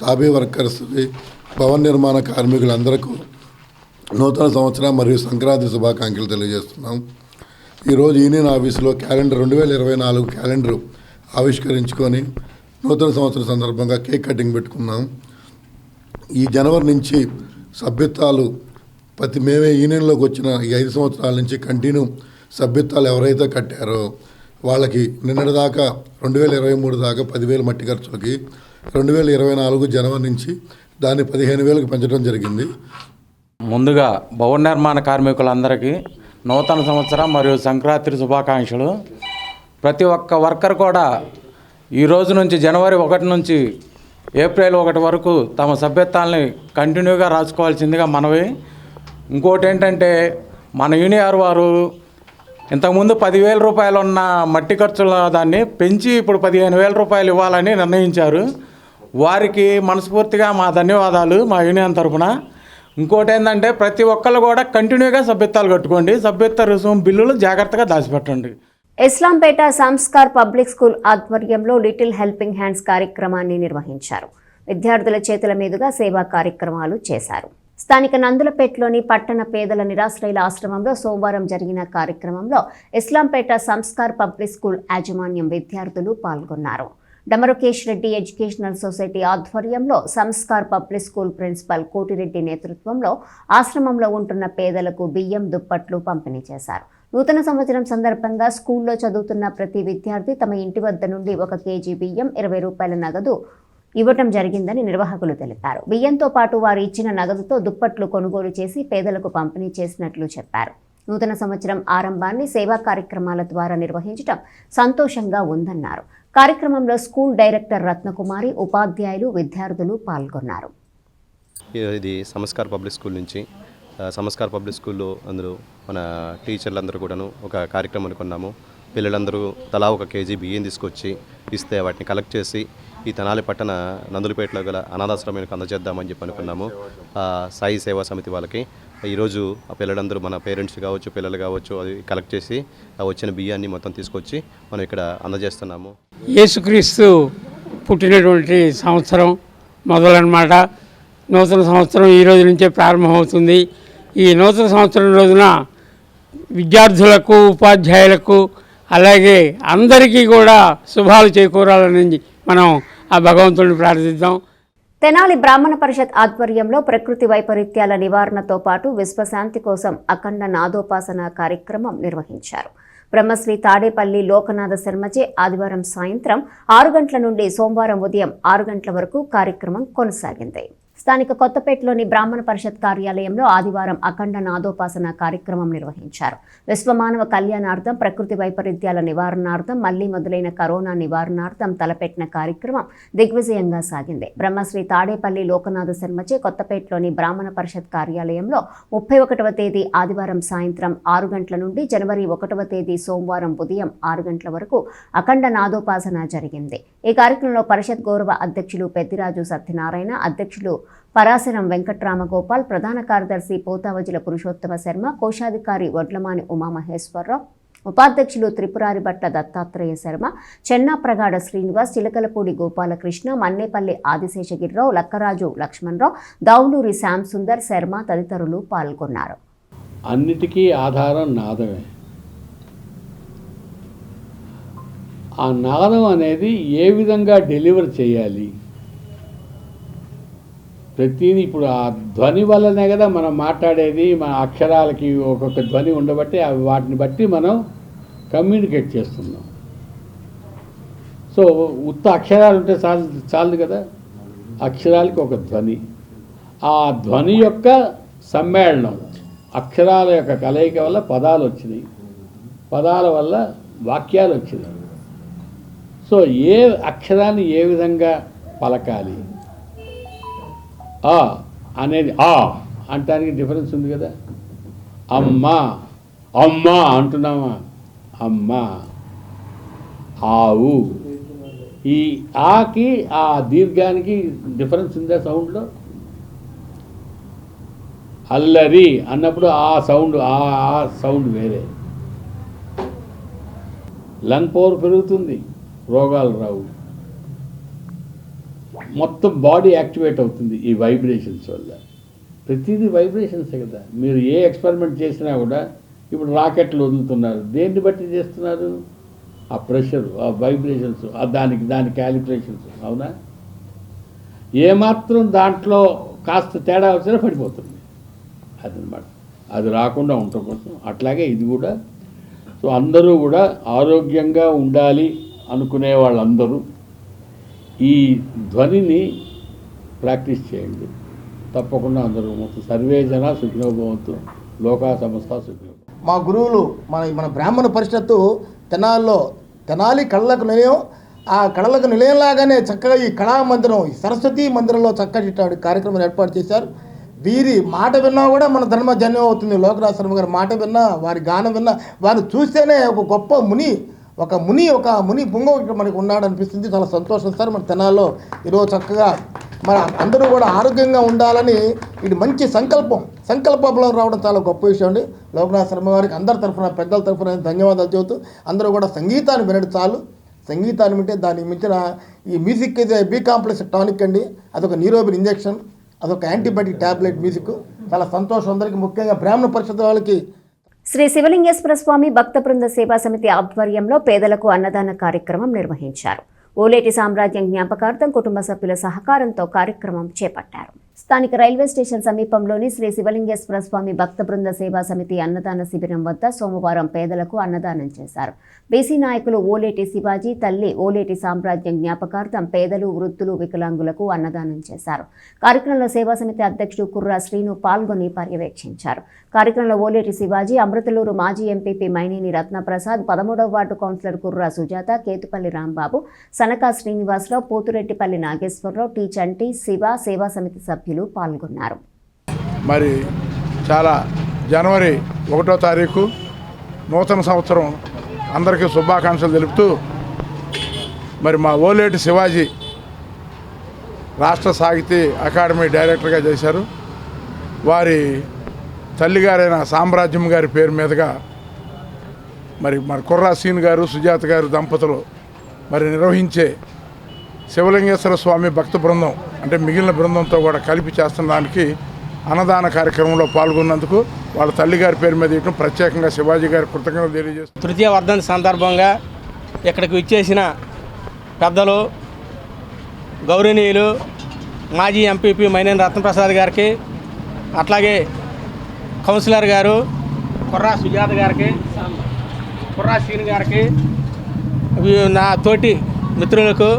తాపీ వర్కర్స్, భవన నిర్మాణ కార్మికులందరికీ నూతన సంవత్సరం మరియు సంక్రాంతి శుభాకాంక్షలు తెలియజేస్తున్నాం. ఈరోజు యూనియన్ ఆఫీసులో క్యాలెండర్ 2024 క్యాలెండర్ ఆవిష్కరించుకొని నూతన సంవత్సరం సందర్భంగా కేక్ కటింగ్ పెట్టుకున్నాం. ఈ జనవరి నుంచి సభ్యత్వాలు మేమే యూనియన్లోకి వచ్చిన ఈ 5 సంవత్సరాల నుంచి కంటిన్యూ సభ్యత్వాలు ఎవరైతే కట్టారో వాళ్ళకి నిన్నటి దాకా 2023 దాకా 10,000 మట్టి ఖర్చులకి 2024 జనవరి నుంచి దాన్ని 15,000కి పెంచడం జరిగింది. ముందుగా భవన నిర్మాణ కార్మికులందరికీ నూతన సంవత్సరం మరియు సంక్రాంతి శుభాకాంక్షలు. ప్రతి ఒక్క వర్కర్ కూడా ఈ రోజు నుంచి జనవరి 1 నుంచి ఏప్రిల్ 1 వరకు తమ సభ్యత్వాలని కంటిన్యూగా రాసుకోవాల్సిందిగా మనవి. ఇంకోటి ఏంటంటే మన యూనియన్ వారు ఇంతకుముందు 10,000 రూపాయలు ఉన్న మట్టి ఖర్చుల దాన్ని పెంచి ఇప్పుడు 15,000 రూపాయలు ఇవ్వాలని నిర్ణయించారు. వారికి మనస్ఫూర్తిగా మా ధన్యవాదాలు మా యూనియన్ తరఫున. ఇంకోటి ఏంటంటే ప్రతి ఒక్కళ్ళు కూడా కంటిన్యూగా సభ్యత్వాలు కట్టుకోండి. సభ్యత్వ రుసుము బిల్లులు జాగ్రత్తగా దాచిపెట్టండి. ఇస్లాంపేట సంస్కార్ పబ్లిక్ స్కూల్ ఆధ్వర్యంలో లిటిల్ హెల్పింగ్ హ్యాండ్స్ కార్యక్రమాన్ని నిర్వహించారు. విద్యార్థుల చేతుల మీదుగా సేవా కార్యక్రమాలు చేశారు. స్థానిక నందులపేటలోని పట్టణ పేదల నిరాశ్రయుల ఆశ్రమంలో సోమవారం జరిగిన కార్యక్రమంలో ఇస్లాంపేట సంస్కార్ పబ్లిక్ స్కూల్ యాజమాన్యం విద్యార్థులు పాల్గొన్నారు. డమరుకేష్ రెడ్డి ఎడ్యుకేషనల్ సొసైటీ ఆధ్వర్యంలో Sanskar public school principal Kotireddy నేతృత్వంలో ఆశ్రమంలో ఉంటున్న పేదలకు బియ్యం, దుప్పట్లు పంపిణీ చేశారు. నూతన సంవత్సరం సందర్భంగా స్కూల్లో చదువుతున్న ప్రతి విద్యార్థి తమ ఇంటి వద్ద నుండి 1 కేజీ బియ్యం, 20 రూపాయల నగదు ఇవ్వటం జరిగిందని నిర్వాహకులు తెలిపారు. బియ్యంతో పాటు వారు ఇచ్చిన నగదుతో దుప్పట్లు కొనుగోలు చేసి పేదలకు పంపిణీ చేసినట్లు చెప్పారు. నూతన సంవత్సరం ఆరంభాన్ని సేవా కార్యక్రమాల ద్వారా నిర్వహించడం సంతోషంగా ఉందన్నారు. కార్యక్రమంలో స్కూల్ డైరెక్టర్ రత్నకుమారి, ఉపాధ్యాయులు, విద్యార్థులు పాల్గొన్నారు. ఇది సంస్కార్ పబ్లిక్ స్కూల్ నుంచి సంస్కార్ పబ్లిక్ స్కూల్లో అందరూ మన టీచర్లందరూ కూడాను ఒక కార్యక్రమం అనుకున్నాము. పిల్లలందరూ తలా 1 కేజీ బియ్యం తీసుకొచ్చి ఇస్తే వాటిని కలెక్ట్ చేసి ఈ తెనాలి పట్టణ నందులపేటలో గల అనాథాశ్రమానికి అందజేద్దామని చెప్పి అనుకున్నాము. సాయి సేవా సమితి వాళ్ళకి ఈరోజు ఆ పిల్లలందరూ మన పేరెంట్స్ కావచ్చు, పిల్లలు కావచ్చు, అది కలెక్ట్ చేసి వచ్చిన బియ్యాన్ని మొత్తం తీసుకొచ్చి మనం ఇక్కడ అందజేస్తున్నాము. యేసుక్రీస్తు పుట్టినటువంటి సంవత్సరం మొదలన్నమాట. నూతన సంవత్సరం ఈ రోజు నుంచే ప్రారంభమవుతుంది. ఈ నూతన సంవత్సరం రోజున విద్యార్థులకు, ఉపాధ్యాయులకు, అలాగే అందరికీ కూడా శుభాలు చేకూరాలని మనం ఆ భగవంతుడిని ప్రార్థిద్దాం. తెనాలి బ్రాహ్మణ పరిషత్ ఆధ్వర్యంలో ప్రకృతి వైపరీత్యాల నివారణతో పాటు విశ్వశాంతి కోసం అఖండ నాదోపాసన కార్యక్రమం నిర్వహించారు. బ్రహ్మశ్రీ తాడేపల్లి లోకనాథ శర్మచే ఆదివారం సాయంత్రం 6 గంటల నుండి సోమవారం ఉదయం 6 గంటల వరకు కార్యక్రమం కొనసాగింది. స్థానిక కొత్తపేటలోని బ్రాహ్మణ పరిషత్ కార్యాలయంలో ఆదివారం అఖండ నాదోపాసన కార్యక్రమం నిర్వహించారు. విశ్వమానవ కళ్యాణార్థం, ప్రకృతి వైపరీత్యాల నివారణార్థం, మళ్లీ మొదలైన కరోనా నివారణార్థం తలపెట్టిన కార్యక్రమం దిగ్విజయంగా సాగింది. బ్రహ్మశ్రీ తాడేపల్లి లోకనాథ శర్మచే కొత్తపేటలోని బ్రాహ్మణ పరిషత్ కార్యాలయంలో 31వ తేదీ ఆదివారం సాయంత్రం 6 గంటల నుండి జనవరి 1వ తేదీ సోమవారం ఉదయం 6 గంటల వరకు అఖండ నాదోపాసన జరిగింది. ఈ కార్యక్రమంలో పరిషత్ గౌరవ అధ్యక్షులు పెద్దిరాజు సత్యనారాయణ, అధ్యక్షులు పరాశరం వెంకట్రామగోపాల్, ప్రధాన కార్యదర్శి పోతావజుల పురుషోత్తమ శర్మ, కోశాధికారి వడ్లమాని ఉమామహేశ్వరరావు, ఉపాధ్యక్షులు త్రిపురారి భట్ల దత్తాత్రేయ శర్మ, చెన్నాప్రగాడ శ్రీనివాస్, చిలకలపూడి గోపాలకృష్ణ, మన్నేపల్లి ఆదిశేషగిరిరావు, లక్కరాజు లక్ష్మణరావు, దావులూరి శ్యామ్ సుందర్ శర్మ తదితరులు పాల్గొన్నారు. అన్నిటికీ ఆధారం నాదమే. ఆ నాదం అనేది ఏ విధంగా డెలివర్ చేయాలి, ప్రతిదీ ఇప్పుడు ఆ ధ్వని వల్లనే కదా మనం మాట్లాడేది. మన అక్షరాలకి ఒక్కొక్క ధ్వని ఉండబట్టి వాటిని బట్టి మనం కమ్యూనికేట్ చేస్తున్నాం. సో ఉత్త అక్షరాలు ఉంటే చాలు కదా, అక్షరాలకి ఒక ధ్వని, ఆ ధ్వని యొక్క సమ్మేళనం, అక్షరాల యొక్క కలయిక వల్ల పదాలు వచ్చినాయి, పదాల వల్ల వాక్యాలు వచ్చినాయి. సో ఏ అక్షరాన్ని ఏ విధంగా పలకాలి, ఆ అనేది ఆ అంటానికి డిఫరెన్స్ ఉంది కదా. అమ్మ అంటున్నామా, అమ్మ, ఆవు, ఈ ఆకి ఆ దీర్ఘానికి డిఫరెన్స్ ఉందా సౌండ్లో? అల్లరి అన్నప్పుడు ఆ సౌండ్ వేరే. లంగ్ పవర్ పెరుగుతుంది, రోగాలు రావు, మొత్తం బాడీ యాక్టివేట్ అవుతుంది ఈ వైబ్రేషన్స్ వల్ల. ప్రతిదీ వైబ్రేషన్సే కదా. మీరు ఏ ఎక్స్పెరిమెంట్ చేసినా కూడా ఇప్పుడు రాకెట్లు వదులుతున్నారు, దేన్ని బట్టి చేస్తున్నారు? ఆ ప్రెషరు, ఆ వైబ్రేషన్స్, దాని క్యాలిక్యులేషన్స్. అవునా? ఏమాత్రం దాంట్లో కాస్త తేడా వచ్చినా పడిపోతుంది. అదనమాట. అది రాకుండా ఉండటం కోసం అట్లాగే ఇది కూడా. సో అందరూ కూడా ఆరోగ్యంగా ఉండాలి అనుకునే వాళ్ళందరూ ఈ ధ్వనిని ప్రాక్టీస్ చేయండి తప్పకుండా. అందరూ మొత్తం సర్వే జన సుఖినో భవంతు, లోకా సమస్త సుఖినో. మా గురువులు మన బ్రాహ్మణ పరిషత్తు తెనాలి కళలకు నిలయం, ఆ కళలకు నిలయంలాగానే చక్కగా ఈ కళామందిరం, ఈ సరస్వతీ మందిరంలో చక్కటి కార్యక్రమం ఏర్పాటు చేశారు. వీరి మాట విన్నా కూడా మన ధర్మ జన్యం అవుతుంది. లోకనాథ శర్మ గారి మాట విన్నా, వారి గానం విన్నా, వారిని చూస్తేనే ఒక గొప్ప ముని, ఒక ముని పుంగ ఇక్కడ మనకు ఉన్నాడు అనిపిస్తుంది. చాలా సంతోషం సార్. మన తెనాల్లో ఈరోజు చక్కగా మన అందరూ కూడా ఆరోగ్యంగా ఉండాలని ఇది మంచి సంకల్పంలో రావడం చాలా గొప్ప విషయం అండి. లోకనాథ శర్మ గారికి అందరి తరఫున, పెద్దల తరఫున ధన్యవాదాలు చెబుతూ అందరూ కూడా సంగీతాన్ని వినడం చాలు. సంగీతాన్ని వింటే దానికి మించిన ఈ మ్యూజిక్ అయితే బి కాంప్లెక్స్ టానిక్ అండి, అదొక న్యూరోబిన్ ఇంజెక్షన్. అదొక యాంటీబయాటిక్ ట్యాబ్లెట్ మ్యూజిక్. చాలా సంతోషం అందరికీ, ముఖ్యంగా బ్రాహ్మణ పరిషత్ వాళ్ళకి. శ్రీ శివలింగేశ్వర స్వామి భక్త బృంద సేవా సమితి ఆధ్వర్యంలో పేదలకు అన్నదాన కార్యక్రమం నిర్వహించారు. ఓలేటి సామ్రాజ్యం జ్ఞాపకార్థం కుటుంబ సభ్యుల సహకారంతో కార్యక్రమం చేపట్టారు. స్థానిక రైల్వే స్టేషన్ సమీపంలోని శ్రీ శివలింగేశ్వర స్వామి భక్త బృంద సేవా సమితి అన్నదాన శిబిరం వద్ద సోమవారం పేదలకు అన్నదానం చేశారు. బీసీ నాయకులు ఓలేటి శివాజీ, తల్లి ఓలేటి సామ్రాజ్యం జ్ఞాపకార్థం పేదలు, వృద్ధులు, వికలాంగులకు అన్నదానం చేశారు. కార్యక్రమంలో సేవా సమితి అధ్యక్షుడు కుర్రా శ్రీను పాల్గొని పర్యవేక్షించారు. కార్యక్రమంలో ఓలేటి శివాజీ, అమృతలూరు మాజీ ఎంపీపీ మైనేని రత్నప్రసాద్, 13వ ward councillor Kurra Sujatha, Ketupalli Rambabu, Sanaka Srinivasarao, Pothureddipalli Nageswararao, T Chanti, Siva, సేవా సమితి సభ్యులు పాల్గొన్నారు. మరి చాలా జనవరి 1వ తారీఖు నూతన సంవత్సరం అందరికీ శుభాకాంక్షలు తెలుపుతూ మరి మా ఓలేటి శివాజీ రాష్ట్ర సాహితీ అకాడమీ డైరెక్టర్గా చేశారు. వారి తల్లిగారైన సామ్రాజ్యం గారి పేరు మీదుగా మరి కుర్రా సీన్ గారు, సుజాత గారు దంపతులు మరి నిర్వహించే శివలింగేశ్వర స్వామి భక్త బృందం అంటే మిగిలిన బృందంతో కూడా కలిపి చేస్తున్న దానికి అన్నదాన కార్యక్రమంలో పాల్గొన్నందుకు వాళ్ళ తల్లిగారి పేరు మీద ఇవ్వడం ప్రత్యేకంగా శివాజీ గారి కృతజ్ఞతలు తెలియజేస్తారు. తృతీయ వర్ధంతి సందర్భంగా ఇక్కడికి విచ్చేసిన పెద్దలు, గౌరవనీయులు మాజీ ఎంపీపీ మైనేని రత్నప్రసాద్ గారికి, అట్లాగే కౌన్సిలర్ గారు కుర్రా సుజాత గారికి, కుర్రా శ్రీని గారికి, నా తోటి మిత్రులకు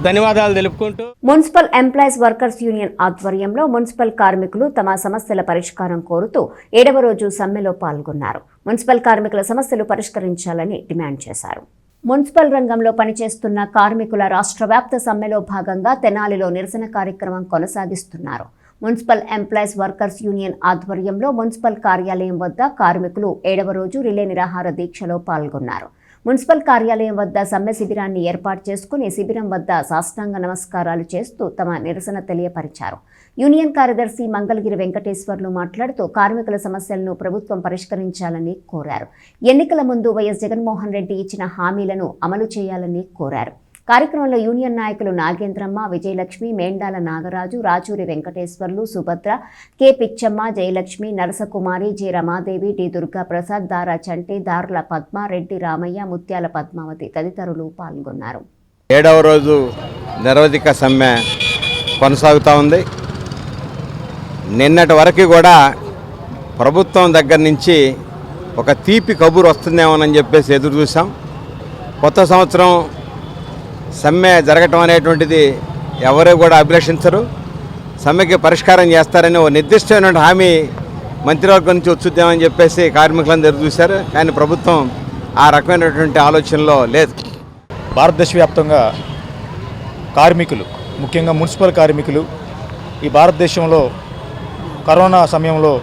ధన్యవాదాలు తెలుపుకుంటూ మున్సిపల్ ఎంప్లాయీస్ వర్కర్స్ యూనియన్ ఆధ్వర్యంలో మున్సిపల్ కార్మికులు తమ సమస్యల పరిష్కారం కోరుతూ 7వ రోజు సమ్మెలో పాల్గొన్నారు. మున్సిపల్ కార్మికుల సమస్యలు పరిష్కరించాలని డిమాండ్ చేశారు. మున్సిపల్ రంగంలో పనిచేస్తున్న కార్మికుల రాష్ట్ర వ్యాప్త సమ్మెలో భాగంగా తెనాలిలో నిరసన కార్యక్రమం కొనసాగిస్తున్నారు. మున్సిపల్ ఎంప్లాయీస్ వర్కర్స్ యూనియన్ ఆధ్వర్యంలో మున్సిపల్ కార్యాలయం వద్ద కార్మికులు 7వ రోజు రిలే నిరాహార దీక్షలో పాల్గొన్నారు. మున్సిపల్ కార్యాలయం వద్ద సమ్మె శిబిరాన్ని ఏర్పాటు చేసుకుని శిబిరం వద్ద సాష్టాంగ నమస్కారాలు చేస్తూ తమ నిరసన తెలియపరిచారు. యూనియన్ కార్యదర్శి మంగళగిరి వెంకటేశ్వర్లు మాట్లాడుతూ కార్మికుల సమస్యలను ప్రభుత్వం పరిష్కరించాలని కోరారు. ఎన్నికల ముందు వైఎస్ జగన్మోహన్ రెడ్డి ఇచ్చిన హామీలను అమలు చేయాలని కోరారు. కార్యక్రమంలో యూనియన్ నాయకులు Nagendramma, Vijayalakshmi, Mendala Nagaraju, Rachuri Venkateswarlu, Subhadra, K Pichamma, Jayalakshmi, Narasakumari, J Ramadevi, D Durgaprasad, Dara Chanti, దార్ల పద్మ, రెడ్డి రామయ్య, ముత్యాల పద్మావతి తదితరులు పాల్గొన్నారు. 7వ రోజు నిరవధిక సమ్మె కొనసాగుతూ ఉంది. నిన్నటి వరకు కూడా ప్రభుత్వం దగ్గర నుంచి ఒక తీపి కబురు వస్తుందేమోనని చెప్పేసి ఎదురు చూసాం. కొత్త సంవత్సరం సమ్మె జరగటం అనేటువంటిది ఎవరు కూడా అభిలషించరు. సమ్మెకి పరిష్కారం చేస్తారని ఓ నిర్దిష్టమైన హామీ మంత్రివర్గం నుంచి వచ్చుద్దామని చెప్పేసి కార్మికులందరూ ఎదురు చూశారు. కానీ ప్రభుత్వం ఆ రకమైనటువంటి ఆలోచనలో లేదు. భారతదేశ వ్యాప్తంగా కార్మికులు, ముఖ్యంగా మున్సిపల్ కార్మికులు ఈ భారతదేశంలో కరోనా సమయంలో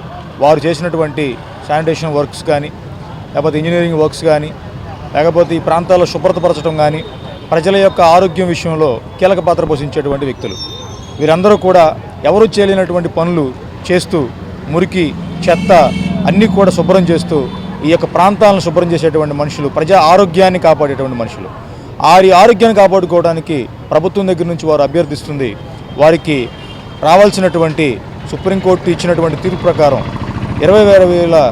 వారు చేసినటువంటి శానిటేషన్ వర్క్స్ కానీ, లేకపోతే ఇంజనీరింగ్ వర్క్స్ కానీ, లేకపోతే ఈ ప్రాంతాల్లో శుభ్రతపరచడం కానీ, ప్రజల యొక్క ఆరోగ్యం విషయంలో కీలక పాత్ర పోషించేటువంటి వ్యక్తులు. వీరందరూ కూడా ఎవరు చేయలేనటువంటి పనులు చేస్తూ మురికి, చెత్త అన్నీ కూడా శుభ్రం చేస్తూ ఈ యొక్క ప్రాంతాలను శుభ్రం చేసేటువంటి మనుషులు, ప్రజా ఆరోగ్యాన్ని కాపాడేటువంటి మనుషులు. ఆరోగ్యాన్ని కాపాడుకోవడానికి ప్రభుత్వం దగ్గర నుంచి వారు అభ్యర్థిస్తుంది, వారికి రావాల్సినటువంటి సుప్రీంకోర్టు ఇచ్చినటువంటి తీర్పు ప్రకారం 20,000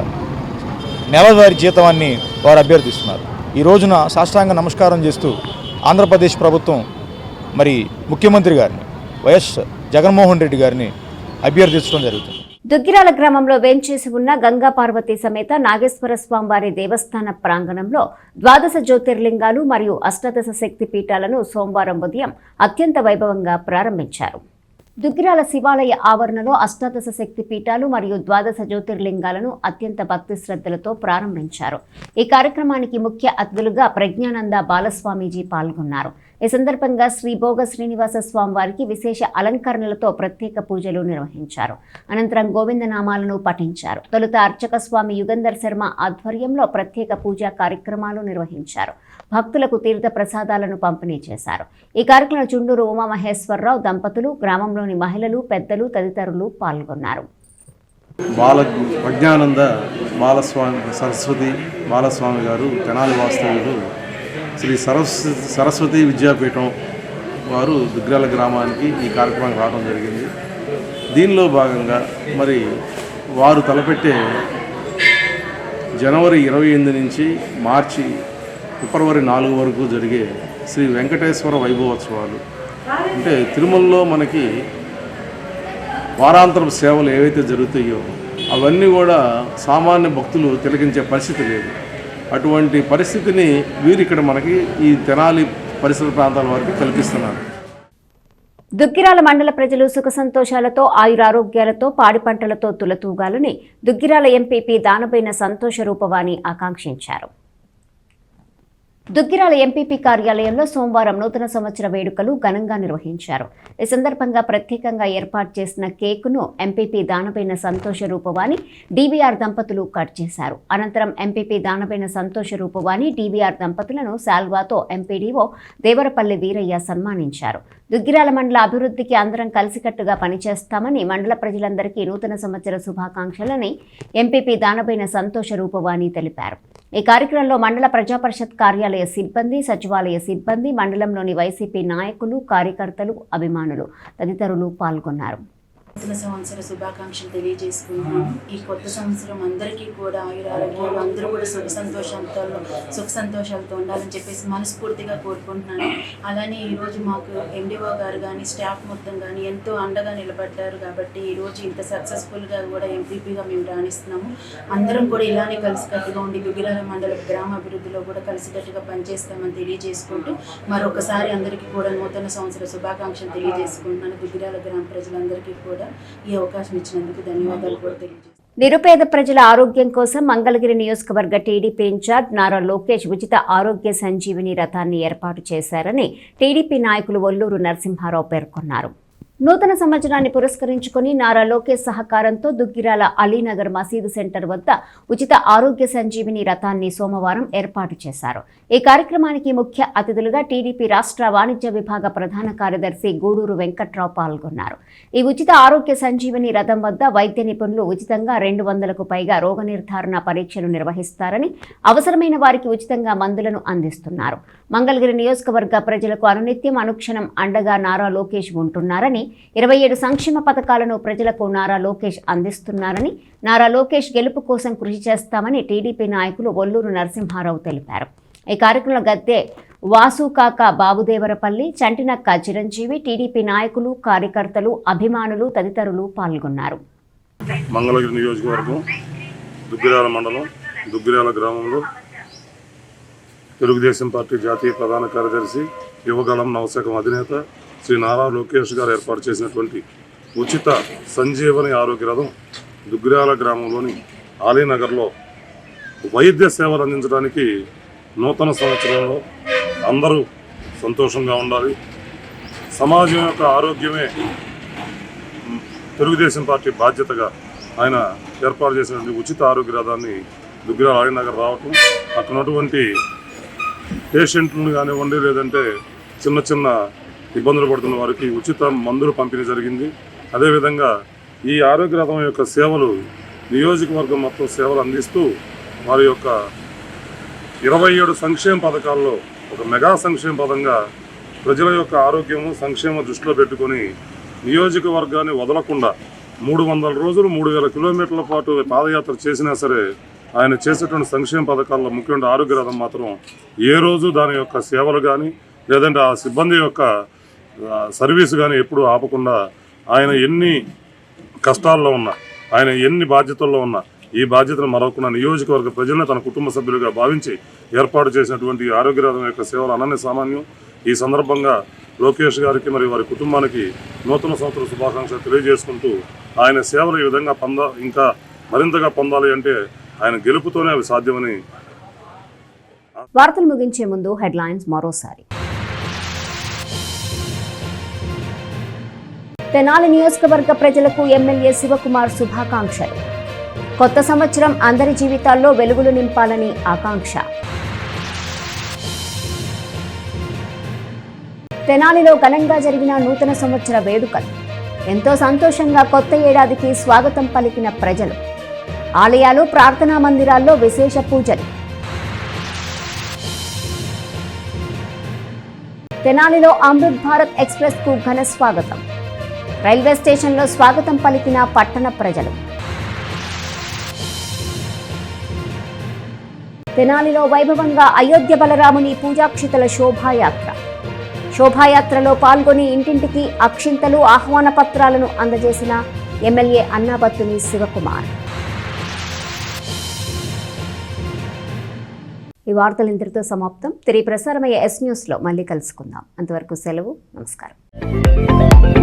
నెలవారీ జీతాన్ని వారు అభ్యర్థిస్తున్నారు. ఈ రోజున సాష్టాంగ నమస్కారం చేస్తూ ఆంధ్రప్రదేశ్ ప్రభుత్వం మరి ముఖ్యమంత్రి గారిని వైఎస్ జగన్మోహన్ రెడ్డి గారిని అభ్యర్థించడం జరుగుతుంది. దుగ్గిరాల గ్రామంలో వేంచేసి ఉన్న గంగా పార్వతీ సమేత నాగేశ్వర స్వామివారి దేవస్థాన ప్రాంగణంలో 12 జ్యోతిర్లింగాలు మరియు అష్టాదశ శక్తి పీఠాలను సోమవారం ఉదయం అత్యంత వైభవంగా ప్రారంభించారు. దుగ్గిరాల శివాలయ ఆవరణలో అష్టాదశ శక్తి పీఠాలు మరియు 12 జ్యోతిర్లింగాలను అత్యంత భక్తి శ్రద్ధలతో ప్రారంభించారు. ఈ కార్యక్రమానికి ముఖ్య అతిథులుగా ప్రజ్ఞానంద బాలస్వామీజీ పాల్గొన్నారు. ఈ సందర్భంగా శ్రీ భోగ శ్రీనివాస స్వామివారికి విశేష అలంకరణలతో ప్రత్యేక పూజలు నిర్వహించారు. అనంతరం గోవిందనామాలను పఠించారు. తొలుత అర్చక స్వామి యుగంధర్ శర్మ ఆధ్వర్యంలో ప్రత్యేక పూజా కార్యక్రమాలు నిర్వహించారు. భక్తులకు తీర్థ ప్రసాదాలను పంపిణీ చేశారు. ఈ కార్యక్రమంలో చుండూరు ఉమామహేశ్వరరావు దంపతులు, గ్రామంలోని మహిళలు, పెద్దలు తదితరులు పాల్గొన్నారు. ప్రజ్ఞానంద సరస్వతి బాలస్వామి గారు తెనాలి వాస్తవ్యులు శ్రీ సరస్వతి విద్యాపీఠం వారు దుగ్గిరాల గ్రామానికి ఈ కార్యక్రమానికి రావడం జరిగింది. దీనిలో భాగంగా మరి వారు తలపెట్టే జనవరి 28 నుంచి మార్చి ఫిబ్రవరి 4 వరకు జరిగే శ్రీ వెంకటేశ్వర వైభవోత్సవాలు, అంటే తిరుమలలో మనకి వారాంతరం సేవలు ఏవైతే జరుగుతాయో అవన్నీ కూడా సామాన్య భక్తులు తిలకించే పరిస్థితి లేదు. అటువంటి పరిస్థితిని వీరు ఇక్కడ మనకి ఈ తెనాలి పరిసర ప్రాంతాల వరకు కల్పిస్తున్నారు. దుగ్గిరాల మండల ప్రజలు సుఖ సంతోషాలతో ఆయురారోగ్యాలతో పాడి పంటలతో తులతూగాలని దుగ్గిరాల ఎంపీపీ దానబోయిన సంతోష రూపవాణి ఆకాంక్షించారు. దుగ్గిరాల ఎంపీపీ కార్యాలయంలో సోమవారం నూతన సంవత్సర వేడుకలు ఘనంగా నిర్వహించారు. ఈ సందర్భంగా ప్రత్యేకంగా ఏర్పాటు చేసిన కేకును ఎంపీపీ దానబోయిన సంతోష రూపవాణి డీవీఆర్ దంపతులు కట్ చేశారు. అనంతరం ఎంపీపీ దానబోయిన సంతోష రూపవాణి డీవీఆర్ దంపతులను శాల్వాతో ఎంపీడీఓ దేవరపల్లి వీరయ్య సన్మానించారు. దుగ్గిరాల మండల అభివృద్ధికి అందరం కలిసికట్టుగా పనిచేస్తామని, మండల ప్రజలందరికీ నూతన సంవత్సర శుభాకాంక్షలని ఎంపీపీ దానబోయిన సంతోష రూపవాణి తెలిపారు. ఈ కార్యక్రమంలో మండల ప్రజాపరిషత్ కార్యాలయ సిబ్బంది, సచివాలయ సిబ్బంది, మండలంలోని వైసీపీ నాయకులు, కార్యకర్తలు, అభిమానులు తదితరులు పాల్గొన్నారు. నూతన సంవత్సర శుభాకాంక్షలు తెలియజేసుకుంటున్నాను. ఈ కొత్త సంవత్సరం అందరికీ కూడా ఆయురారోగ్యాలు, అందరూ కూడా సుఖ సంతోషాలతో ఉండాలని చెప్పేసి మనస్ఫూర్తిగా కోరుకుంటున్నాను. అలానే ఈరోజు మాకు ఎండిఓ గారు కానీ స్టాఫ్ మొత్తం కానీ ఎంతో అండగా నిలబడ్డారు కాబట్టి ఈరోజు ఇంత సక్సెస్ఫుల్గా కూడా ఎంపీపీగా మేము రాణిస్తున్నాము. అందరం కూడా ఇలానే కలిసికట్టుగా ఉండి దుగ్గిరాల మండల గ్రామ అభివృద్ధిలో కూడా కలిసికట్టుగా పనిచేస్తామని తెలియజేసుకుంటూ మరొకసారి అందరికీ కూడా నూతన సంవత్సర శుభాకాంక్షలు తెలియజేసుకుంటున్నాను. దుగ్గిరాల గ్రామ ప్రజలందరికీ కూడా ఈ అవకాశం ఇచ్చినందుకు ధన్యవాదాలు కూడా తెలియజేస్తాను. నిరుపేద ప్రజల ఆరోగ్యం కోసం మంగళగిరి నియోజకవర్గ టీడీపీ ఇన్ఛార్జ్ నారా లోకేష్ ఉచిత ఆరోగ్య సంజీవిని రథాన్ని ఏర్పాటు చేశారని టీడీపీ నాయకులు ఒల్లూరు నరసింహారావు పేర్కొన్నారు. నూతన సంవత్సరాన్ని పురస్కరించుకుని నారా లోకేష్ సహకారంతో దుగ్గిరాల అలీనగర్ మసీదు సెంటర్ వద్ద ఉచిత ఆరోగ్య సంజీవిని రథాన్ని సోమవారం ఏర్పాటు చేశారు. ఈ కార్యక్రమానికి ముఖ్య అతిథులుగా టీడీపీ రాష్ట్ర వాణిజ్య విభాగ ప్రధాన కార్యదర్శి గూడూరు వెంకట్రావు పాల్గొన్నారు. ఈ ఉచిత ఆరోగ్య సంజీవిని రథం వద్ద వైద్య నిపుణులు ఉచితంగా 200కు పైగా రోగ నిర్ధారణ పరీక్షలు నిర్వహిస్తారని, అవసరమైన వారికి ఉచితంగా మందులను అందిస్తున్నారు. మంగళగిరి నియోజకవర్గ ప్రజలకు అనునిత్యం అనుక్షణం అండగా నారా లోకేష్ ఉంటున్నారని, 27 సంక్షేమ పథకాలను ప్రజలకు నారా లోకేష్ అందిస్తున్నారని, నారా లోకేష్ గెలుపు కోసం కృషి చేస్తామని టీడీపీ నాయకులు ఒల్లూరు నరసింహారావు తెలిపారు. ఈ కార్యక్రమంలో గద్దె వాసుకాక బాబుదేవరపల్లి, చంటినక్క చిరంజీవి, టీడీపీ నాయకులు, కార్యకర్తలు, అభిమానులు తదితరులు పాల్గొన్నారు. మంగళగిరి నియోజకవర్గం దుగ్గిరాల మండలం దుగ్గిరాల గ్రామంలో తెలుగుదేశం పార్టీ జాతీయ ప్రధాన కార్యదర్శి, యువగళం నవశకం అధినేత శ్రీ నారా లోకేష్ గారు ఏర్పాటు చేసినటువంటి ఉచిత సంజీవని ఆరోగ్య రథం దుగ్గిరాల గ్రామంలోని ఆలీనగర్లో వైద్య సేవలు అందించడానికి నూతన సంవత్సరంలో అందరూ సంతోషంగా ఉండాలి, సమాజం యొక్క ఆరోగ్యమే తెలుగుదేశం పార్టీ బాధ్యతగా ఆయన ఏర్పాటు చేసినటువంటి ఉచిత ఆరోగ్య రథాన్ని దుగ్గిరాల ఆలీనగర్ రావటం, అక్కడ ఉన్నటువంటి పేషెంట్లను కానివ్వండి, లేదంటే చిన్న చిన్న ఇబ్బందులు పడుతున్న వారికి ఉచిత మందులు పంపిణీ జరిగింది. అదేవిధంగా ఈ ఆరోగ్య రథం యొక్క సేవలు నియోజకవర్గం మొత్తం సేవలు అందిస్తూ వారి యొక్క 27 సంక్షేమ పథకాల్లో ఒక మెగా సంక్షేమ పథంగా ప్రజల యొక్క ఆరోగ్యము సంక్షేమ దృష్టిలో పెట్టుకొని నియోజకవర్గాన్ని వదలకుండా 300 రోజులు 3000 కిలోమీటర్ల పాటు పాదయాత్ర చేసినా సరే ఆయన చేసేటువంటి సంక్షేమ పథకాల్లో ముఖ్యంగా ఆరోగ్య రథం మాత్రం ఏ రోజు దాని యొక్క సేవలు కానీ లేదంటే ఆ సిబ్బంది యొక్క సర్వీస్ కానీ ఎప్పుడూ ఆపకుండా ఆయన ఎన్ని కష్టాల్లో ఉన్నా, ఆయన ఎన్ని బాధ్యతల్లో ఉన్నా ఈ బాధ్యతను మరొకకుండా నియోజకవర్గ ప్రజలను తన కుటుంబ సభ్యులుగా భావించి ఏర్పాటు చేసినటువంటి ఆరోగ్య రథం యొక్క సేవలు అనన్య సామాన్యం. ఈ సందర్భంగా లోకేష్ గారికి మరియు వారి కుటుంబానికి నూతన సంవత్సర శుభాకాంక్షలు తెలియజేసుకుంటూ ఆయన సేవలు ఈ విధంగా ఇంకా మరింతగా పొందాలి అంటే ఆయన గెలుపుతోనే అవి సాధ్యమని. వార్తలు ముగించే ముందు హెడ్లైన్స్ మరోసారి. తెనాలి నియోజకవర్గ ప్రజలకు ఎమ్మెల్యే శివకుమార్ శుభాకాంక్షలు. కొత్త సంవత్సరం అందరి జీవితాల్లో వెలుగులు నింపాలని ఆకాంక్ష. తెనాలిలో ఘనంగా జరిగిన నూతన సంవత్సర వేడుకలు. ఎంతో సంతోషంగా కొత్త ఏడాదికి స్వాగతం పలికిన ప్రజలు. ఆలయాలు, ప్రార్థనా మందిరాల్లో విశేష పూజలు. తెనాలిలో అమృత్ భారత్ ఎక్స్ప్రెస్ కు ఘన స్వాగతం. రైల్వే స్టేషన్లో స్వాగతం పలికిన పట్టణ ప్రజలు. తెనాలిలో వైభవంగా అయోధ్య బలరాముని పూజాక్షితల శోభాయాత్ర. శోభాయాత్రలో పాల్గొని ఇంటింటికి అక్షింతలు, ఆహ్వాన పత్రాలను అందజేసిన ఎమ్మెల్యే అన్నాబత్తుని శివకుమార్. ఈ వార్తలు ఇంతటితో సమాప్తం. తిరిగి ప్రసారమయ్యే ఎస్ న్యూస్లో మళ్ళీ కలుసుకుందాం. అంతవరకు సెలవు. నమస్కారం.